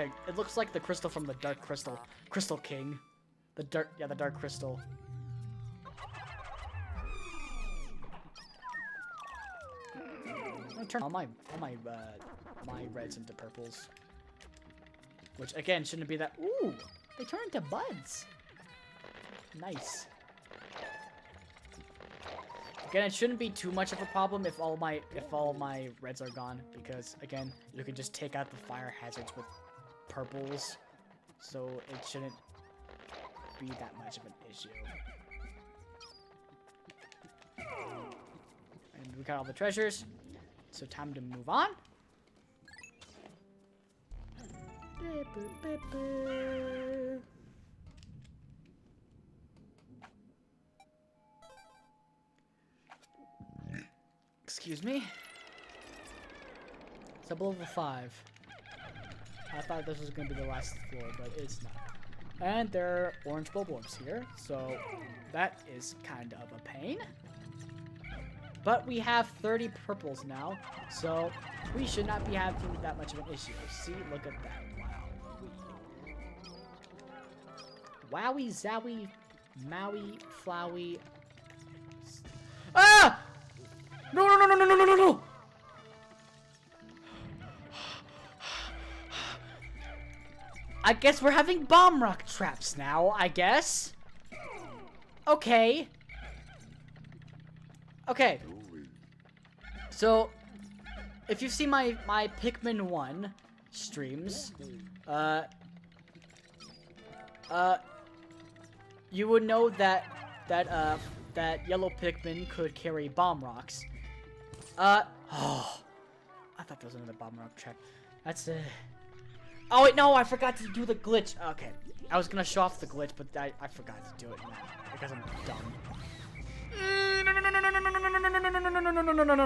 the crystal from the Dark Crystal King. The Dark Crystal. Turn all my reds into purples, which again shouldn't be that. Ooh, they turn into buds. Nice. Again, it shouldn't be too much of a problem if all my reds are gone, because again, you can just take out the fire hazards with purples, so it shouldn't be that much of an issue. And we got all the treasures. So time to move on. Excuse me. Sub level 5. I thought this was going to be the last floor, but it's not. And there are orange bulbs here, so that is kind of a pain. But we have 30 purples now, so we should not be having that much of an issue. See, look at that. Wow. Wowie, zowie, mowie, flowy. Ah! No, no, no, no, no, no, no, no, no! I guess we're having bomb rock traps now, I guess. Okay. Okay. So, if you've seen my Pikmin 1 streams, you would know that yellow Pikmin could carry bomb rocks. Oh, I thought there was another bomb rock trap. That's Oh wait, no, I forgot to do the glitch. Okay, I was gonna show off the glitch, but I forgot to do it because I'm dumb.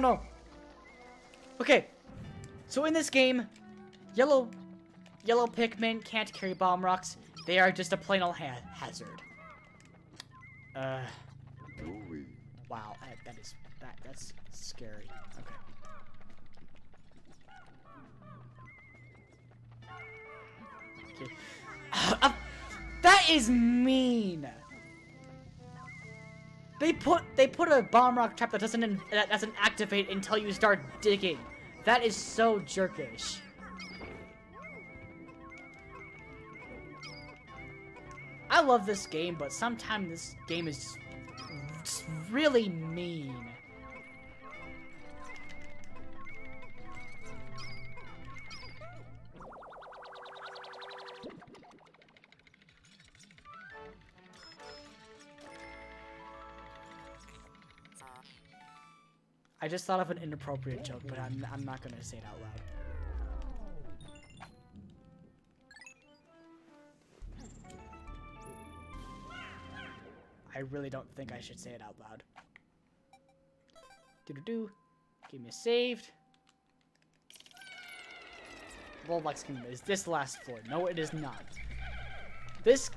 No. Okay, so in this game, yellow Pikmin can't carry bomb rocks. They are just a plain old hazard. Wow, that's scary. Okay. That is mean. They put a bomb rock trap that doesn't activate until you start digging. That is so jerkish. I love this game, but sometimes this game is just really mean. I just thought of an inappropriate joke, but I'm not gonna say it out I really don't think I should say it out loud. Do-do-do. Give me a saved. Roblox Kingdom. Is this the last floor? No, it is not. This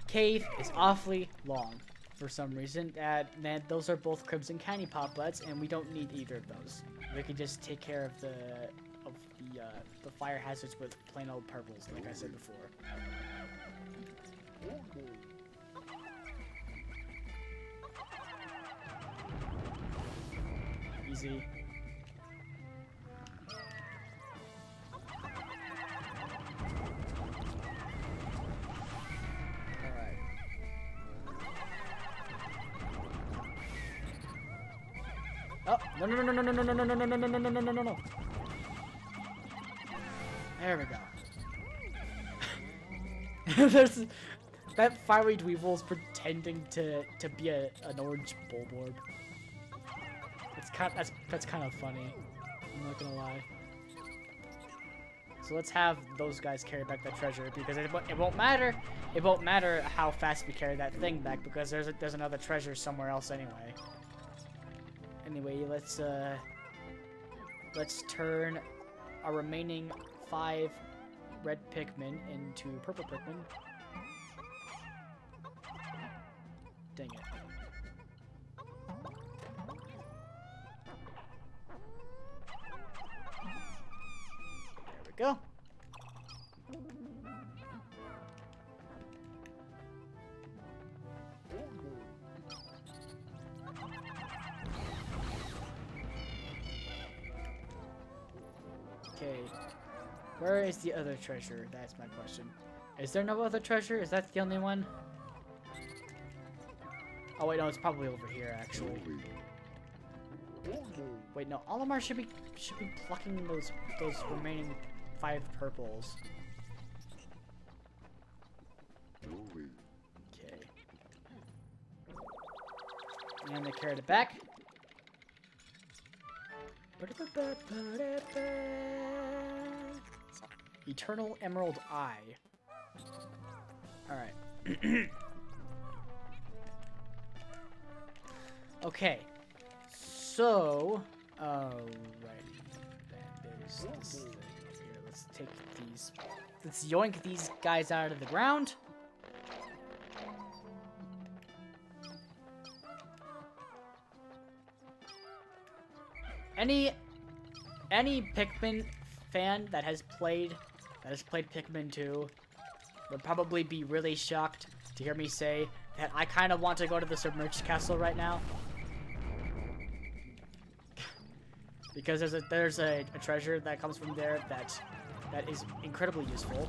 cave is awfully long for some reason. Man, those are both Crimson Candy Pop Buds, and we don't need either of those. We can just take care of the fire hazards with plain old purples, like I said before. Easy. Alright. Oh, no, no, no, no, no, no, no, no, no, no, no, no, no, no, no, no, no. There we go. There's that fiery dweevil's pretending to be an orange bulborb. That's kind of funny. I'm not gonna lie. So let's have those guys carry back that treasure because it won't matter. It won't matter how fast we carry that thing back because there's another treasure somewhere else anyway. Anyway, let's turn our remaining 5 red Pikmin into purple Pikmin. Dang it. There we go. Okay. Where is the other treasure? That's my question. Is there no other treasure? Is that the only one? Oh wait, no, it's probably over here actually. Wait, no, Olimar should be plucking those remaining 5 purples. Okay. And they carried it back. Eternal Emerald Eye. Alright. Okay. So, right. There's this thing over here. Let's take these. Let's yoink these guys out of the ground. Any Pikmin fan that has played Pikmin 2 would probably be really shocked to hear me say that I kind of want to go to the submerged castle right now. Because there's a treasure that comes from there that is incredibly useful.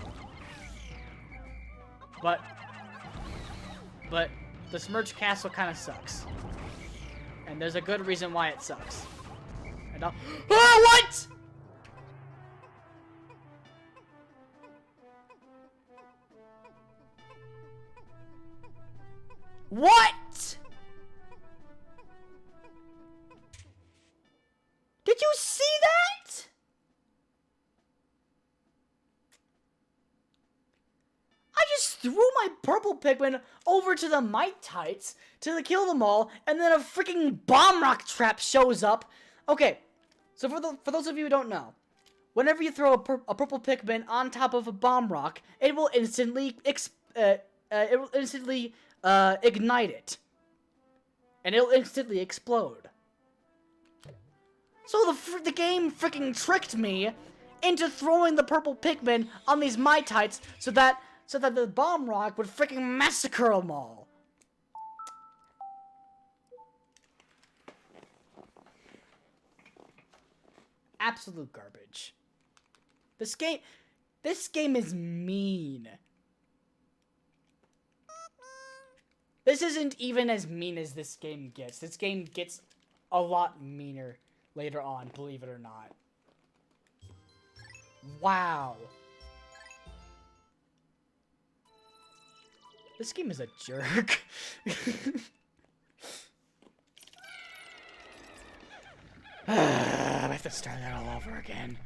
But the submerged castle kind of sucks. And there's a good reason why it sucks. And I'll what? What? Did you see that? I just threw my purple Pikmin over to the Mite-Tites to kill them all, and then a freaking bomb rock trap shows up. Okay, so for those of you who don't know, whenever you throw a purple Pikmin on top of a bomb rock, it will instantly ignite it, and it'll instantly explode. So the game freaking tricked me into throwing the purple Pikmin on these Mite-Tites so that the bomb rock would freaking massacre them all. Absolute garbage. This game is mean. This isn't even as mean as this game gets. This game gets a lot meaner later on, believe it or not. Wow. This game is a jerk. I have to start that all over again.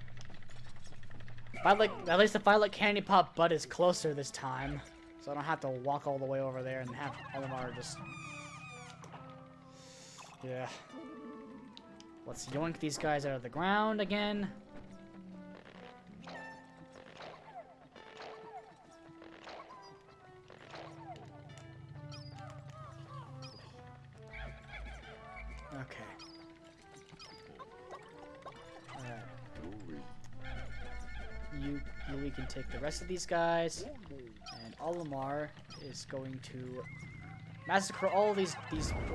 At least the Violet Candy Pop Bud is closer this time. So I don't have to walk all the way over there and have Olimar just Yeah. Let's yoink these guys out of the ground again. Okay. Alright. Louie can take the rest of these guys, and Olimar is going to massacre all these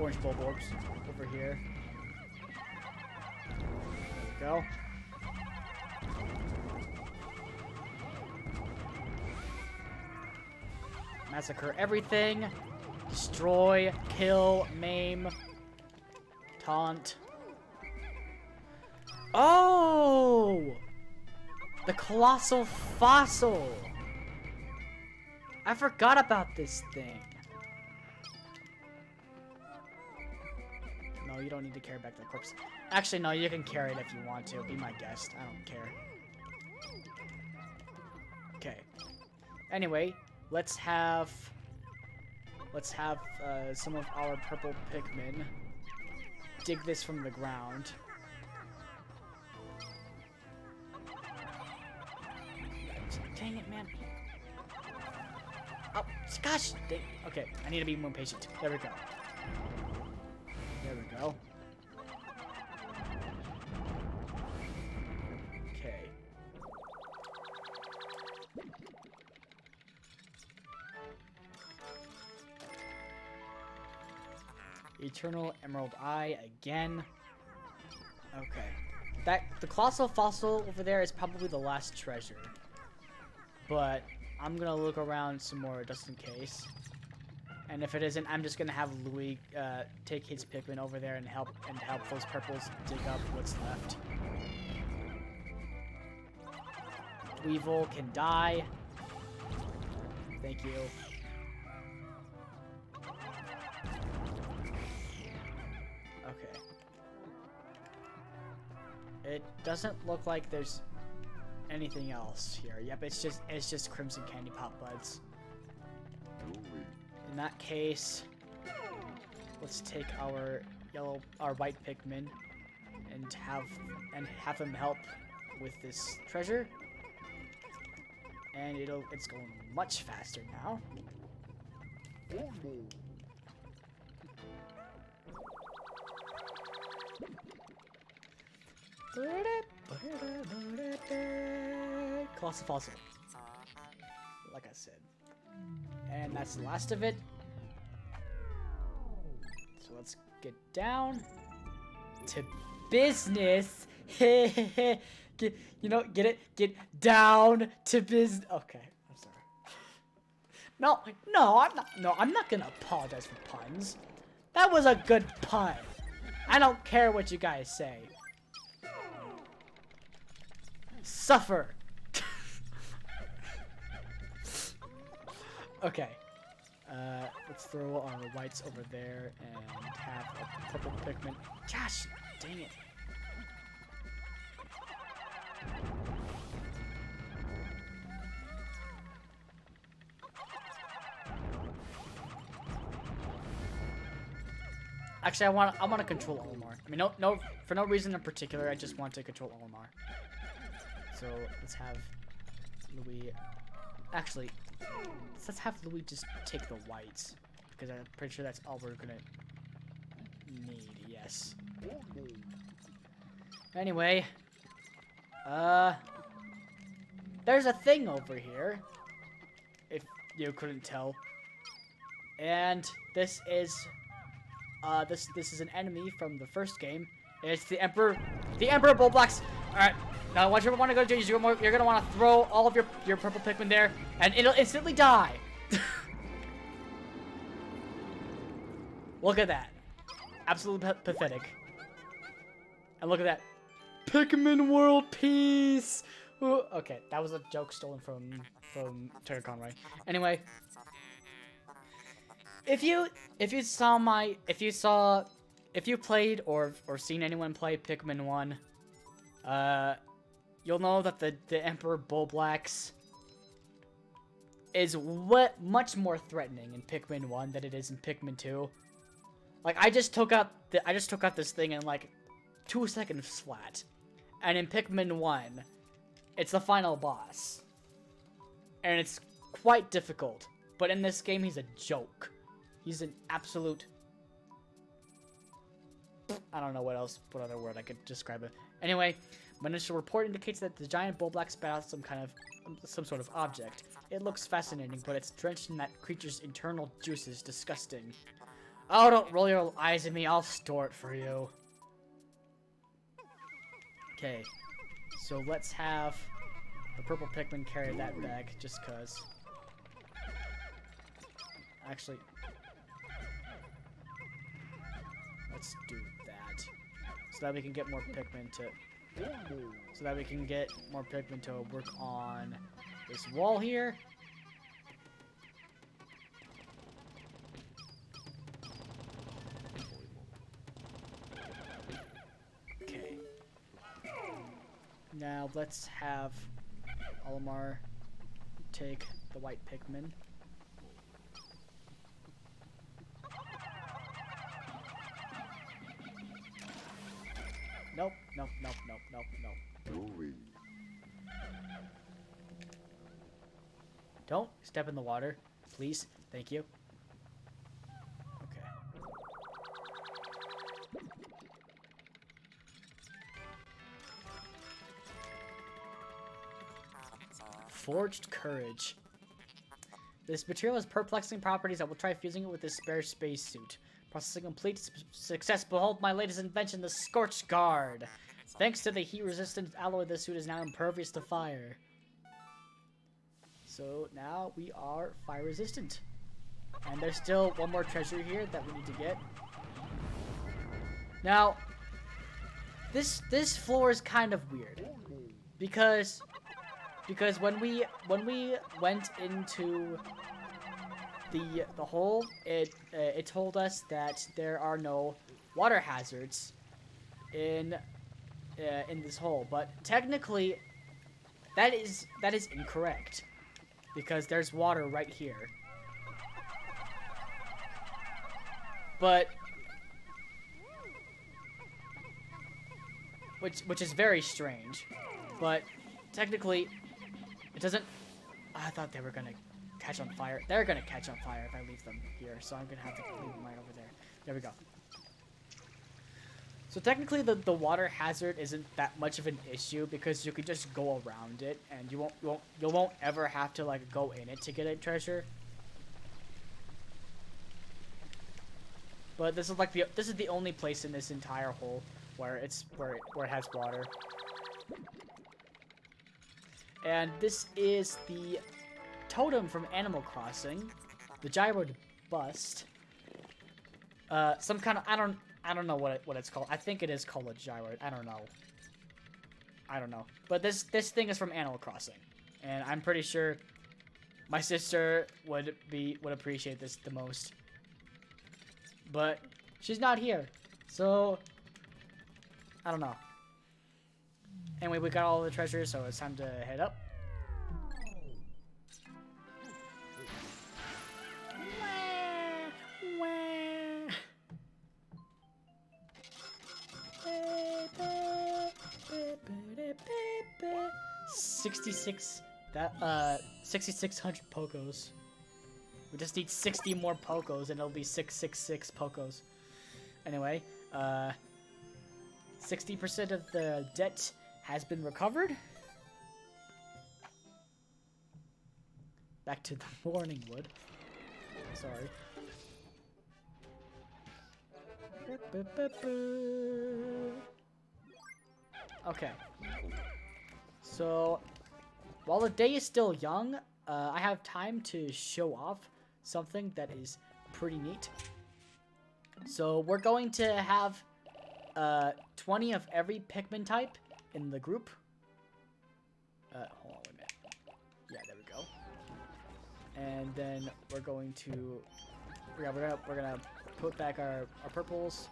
orange bulborbs over here. There we go. Massacre everything. Destroy, kill, maim, taunt. Oh! The colossal fossil! I forgot about this thing. No, you don't need to carry back the corpse. Actually, no, you can carry it if you want to. Be my guest. I don't care. Okay. Anyway, let's have some of our purple Pikmin dig this from the ground. Dang it, man. Oh, gosh. Dang. Okay, I need to be more patient. There we go. There we go. Okay. Eternal Emerald Eye again. Okay. The colossal fossil over there is probably the last treasure. But I'm gonna look around some more just in case. And if it isn't, I'm just gonna have Louie take his Pikmin over there and help those purples dig up what's left. Weevil can die. Thank you. Okay. It doesn't look like there's anything else here. Yep, it's just Crimson Candy Pop Buds. In that case, let's take our white Pikmin and have them help with this treasure. And it's going much faster now. Colossal fossil. Like I said. And that's the last of it. So let's get down to business. Get it? Get down to business. Okay, I'm sorry. I'm not gonna apologize for puns. That was a good pun. I don't care what you guys say. Suffer. Okay. Let's throw our whites over there and have a purple Pikmin. Gosh, dang it. Actually, I want to control Olimar. I mean, no, for no reason in particular. I just want to control Olimar. So let's have Louie. Actually, let's have Louie just take the whites because I'm pretty sure that's all we're gonna need. Yes. Anyway, there's a thing over here. If you couldn't tell, and this is this is an enemy from the first game. It's the Emperor Bullblacks. All right. Now, what you want to go do is you're gonna want to throw all of your purple Pikmin there, and it'll instantly die. Look at that, absolutely pathetic. And look at that, Pikmin world peace. Ooh, okay, that was a joke stolen from Tucker Conway. Anyway, if you played or seen anyone play Pikmin 1, you'll know that the Emperor Bullblacks is much more threatening in Pikmin 1 than it is in Pikmin 2. Like I just took out this thing in like 2 seconds flat. And in Pikmin 1, it's the final boss. And it's quite difficult. But in this game, he's a joke. He's an absolute... I don't know what other word I could describe it. Anyway, my initial report indicates that the giant bull black spat out some sort of object. It looks fascinating, but it's drenched in that creature's internal juices. Disgusting. Oh, don't roll your eyes at me. I'll store it for you. Okay. So let's have the purple Pikmin carry that back, just cause. Actually, let's do that. So that we can get more Pikmin to work on this wall here. Okay. Now let's have Olimar take the white Pikmin. Nope, nope, nope, nope, nope, nope. Don't step in the water, please. Thank you. Okay. Forged Courage. This material has perplexing properties. I will try fusing it with this spare spacesuit. Processing complete. Success. Behold my latest invention, the Scorch Guard. Thanks to the heat-resistant alloy, this suit is now impervious to fire. So now we are fire-resistant. And there's still one more treasure here that we need to get. Now, this floor is kind of weird because when we went into the hole, it told us that there are no water hazards in this hole, but technically that is incorrect because there's water right here. But which is very strange, but technically it doesn't. I thought they were gonna catch on fire. They're gonna catch on fire if I leave them here, so I'm gonna have to leave them right over there. There we go. So technically the water hazard isn't that much of an issue because you could just go around it and you won't ever have to like go in it to get a treasure. But this is the only place in this entire hole where it has water. And this is the totem from Animal Crossing, the gyroid bust. Some kind of I don't know what it's called. I think it is called a gyroid. I don't know. But this thing is from Animal Crossing, and I'm pretty sure my sister would appreciate this the most. But she's not here, so I don't know. Anyway, we got all the treasures, so it's time to head up. That 6,600 Pokos. We just need 60 more Pokos, and it'll be 666 Pokos. Anyway, 60% of the debt has been recovered. Back to the Morning Wood. Sorry. Okay. So, while the day is still young, I have time to show off something that is pretty neat. So, we're going to have 20 of every Pikmin type in the group. Hold on, wait a minute. Yeah, there we go. And then we're going to we're gonna put back our purples.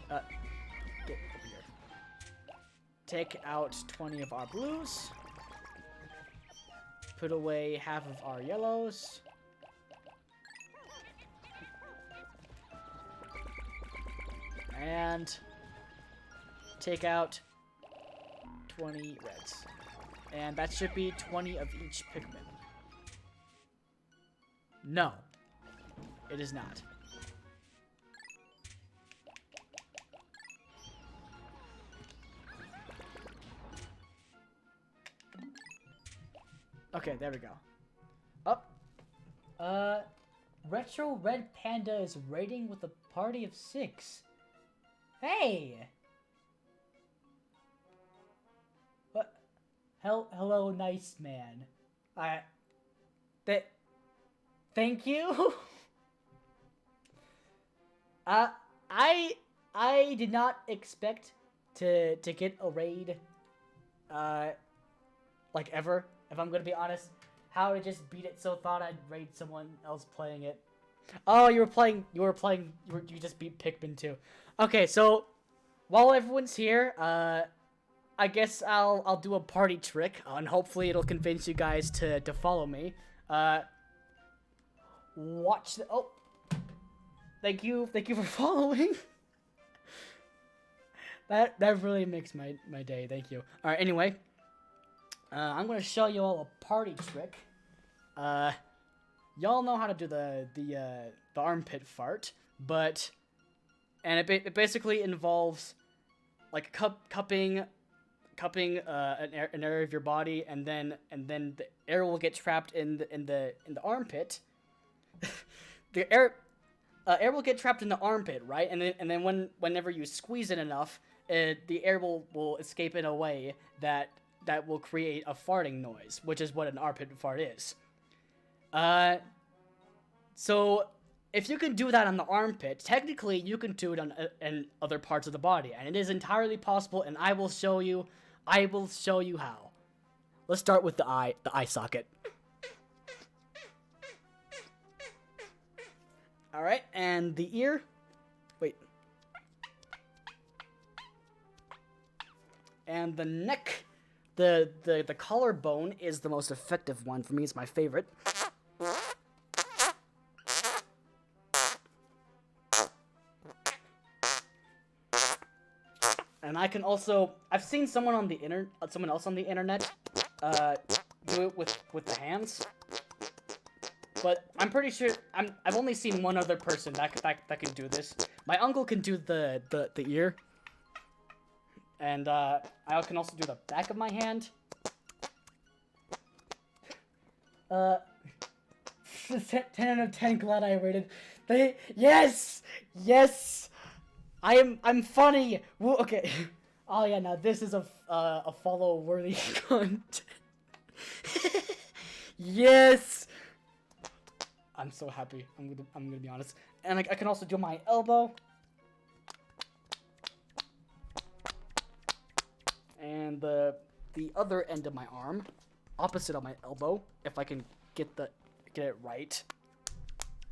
Get over here. Take out 20 of our blues. Put away half of our yellows. and take out 20 reds. And that should be 20 of each Pikmin. No, it is not. Okay, there we go. Up. Retro Red Panda is raiding with a party of 6. Hey! What? Hello, nice man. Thank you? I did not expect to get a raid, like ever, if I'm gonna be honest. How I just beat it, so thought I'd raid someone else playing it. Oh, you just beat Pikmin too. Okay, so while everyone's here, I guess I'll do a party trick, and hopefully it'll convince you guys to follow me. Watch the, oh, thank you for following. That really makes my day. Thank you. All right, anyway, I'm gonna show you all a party trick. Y'all know how to do the armpit fart, but it basically involves like cupping an area of your body, and then the air will get trapped in the armpit. The air will get trapped in the armpit, right? And then whenever you squeeze it enough, the air will escape in a way that will create a farting noise, which is what an armpit fart is. So if you can do that on the armpit, technically you can do it on other parts of the body, and it is entirely possible, and I will show you how. Let's start with the eye socket. All right, and the ear. Wait. And the neck. The collarbone is the most effective one for me. It's my favorite. And I can also, I've seen someone else on the internet do it with the hands. But I'm pretty sure I've only seen one other person that can do this. My uncle can do the ear. And I can also do the back of my hand. 10 out of 10, glad I rated. Yes! I'm funny! Woo, okay. Oh yeah, now this is a follow-worthy content. Yes! I'm so happy. I'm gonna be honest. And I can also do my elbow. And the other end of my arm, opposite of my elbow, if I can get it right.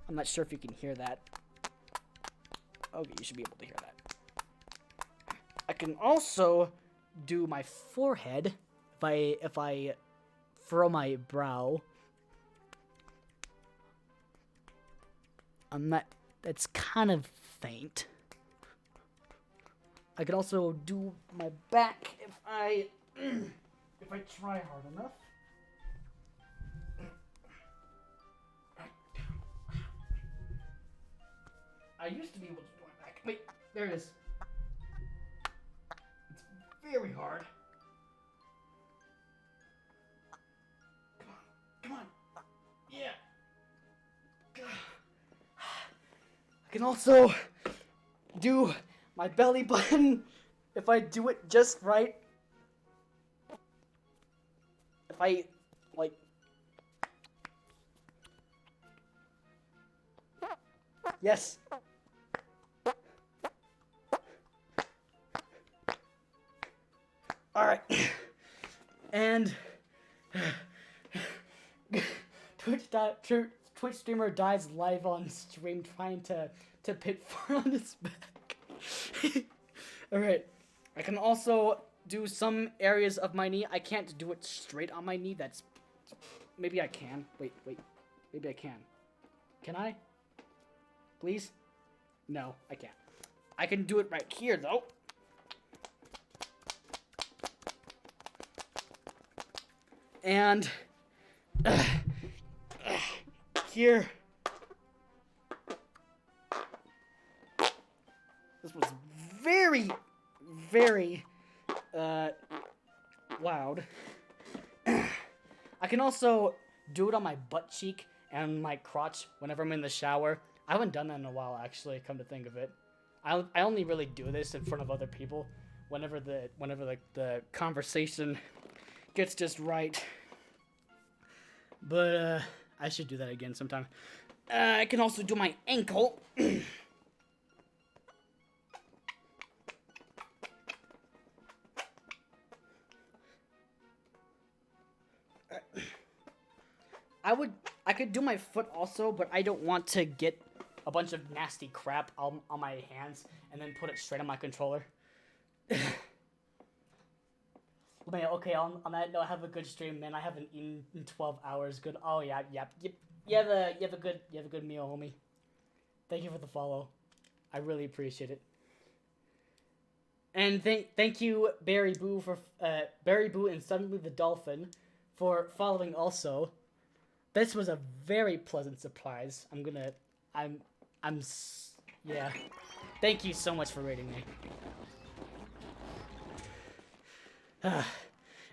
I'm not sure if you can hear that. Okay, you should be able to hear that. I can also do my forehead if I furrow my brow. That's kind of faint. I can also do my back if I try hard enough. I used to be able to do my back. Wait, there it is. It's very hard. Come on. Yeah. I can also do my belly button if I do it just right. If I, like... Yes. Alright. And... Twitch streamer dies live on stream trying to pit fart on his back. Alright. I can also do some areas of my knee. I can't do it straight on my knee. That's... Maybe I can. Wait. Maybe I can. Can I? Please? No, I can't. I can do it right here, though. And here. This was very, very loud. I can also do it on my butt cheek and my crotch whenever I'm in the shower. I haven't done that in a while, actually, come to think of it. I only really do this in front of other people whenever the conversation gets just right. But I should do that again sometime. I can also do my ankle. I could do my foot also, but I don't want to get a bunch of nasty crap on my hands and then put it straight on my controller. Man, okay, on that note, have a good stream, man. I haven't eaten in 12 hours. Good. Oh yeah, yep. You have a good meal, homie. Thank you for the follow. I really appreciate it. And thank you, Barry Boo, for Barry Boo and Suddenly the Dolphin for following also. This was a very pleasant surprise. Yeah. Thank you so much for rating me.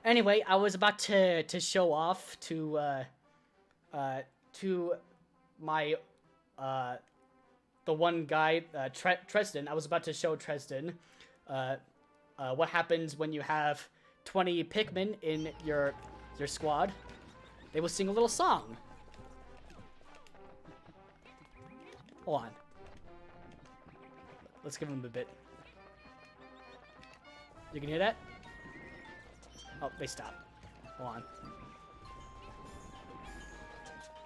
Anyway, I was about to show off to my the one guy, Treston. I was about to show Treston what happens when you have 20 Pikmin in your squad. They will sing a little song. Hold on. Let's give them a bit. You can hear that? Oh, they stopped. Hold on.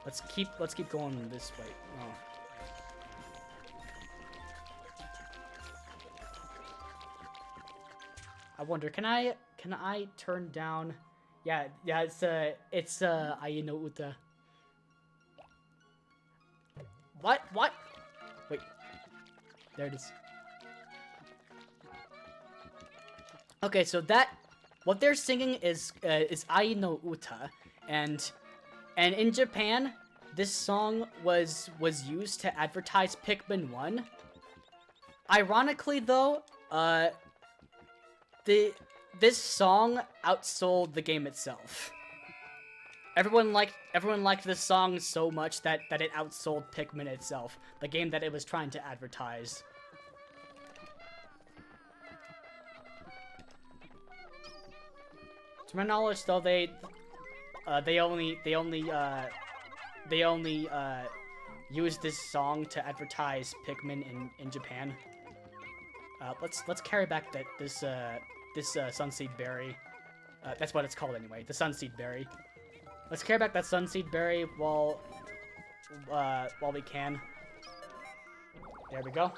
Let's keep going this way. Oh. I wonder, can I turn down? Yeah, it's Aino Uta. What? Wait. There it is. Okay, so what they're singing is Aino Uta, and in Japan, this song was used to advertise Pikmin 1. Ironically though, this song outsold the game itself. Everyone liked this song so much that it outsold Pikmin itself, the game that it was trying to advertise. To my knowledge, though, they only used this song to advertise Pikmin in Japan. Let's carry back this Sunseed Berry. That's what it's called anyway. The Sunseed Berry. Let's carry back that Sunseed Berry while we can. There we go.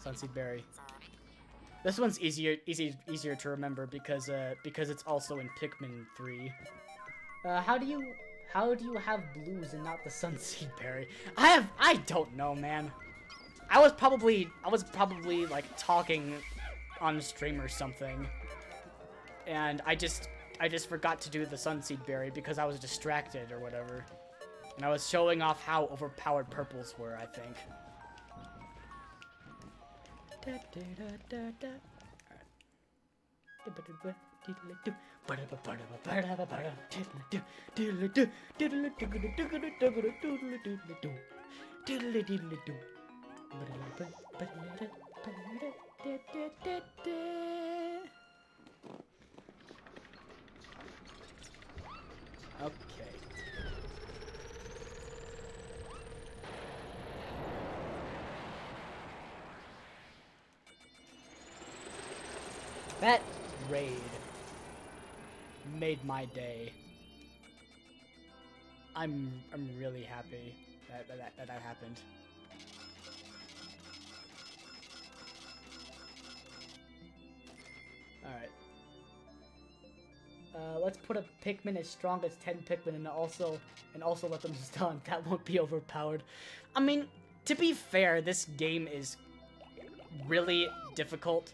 Sunseed Berry. This one's easier to remember because it's also in Pikmin 3. How do you have blues and not the Sunseed Berry? I don't know, man. I was probably like talking on stream or something, and I just forgot to do the Sunseed Berry because I was distracted or whatever, and I was showing off how overpowered purples were, I think. Okay. That raid made my day. I'm really happy that happened. All right. let's put a Pikmin as strong as 10 Pikmin and also let them stun. That won't be overpowered. I mean, to be fair, this game is really difficult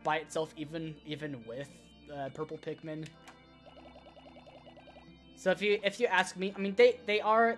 by itself, even with purple Pikmin. So if you ask me, I mean, they are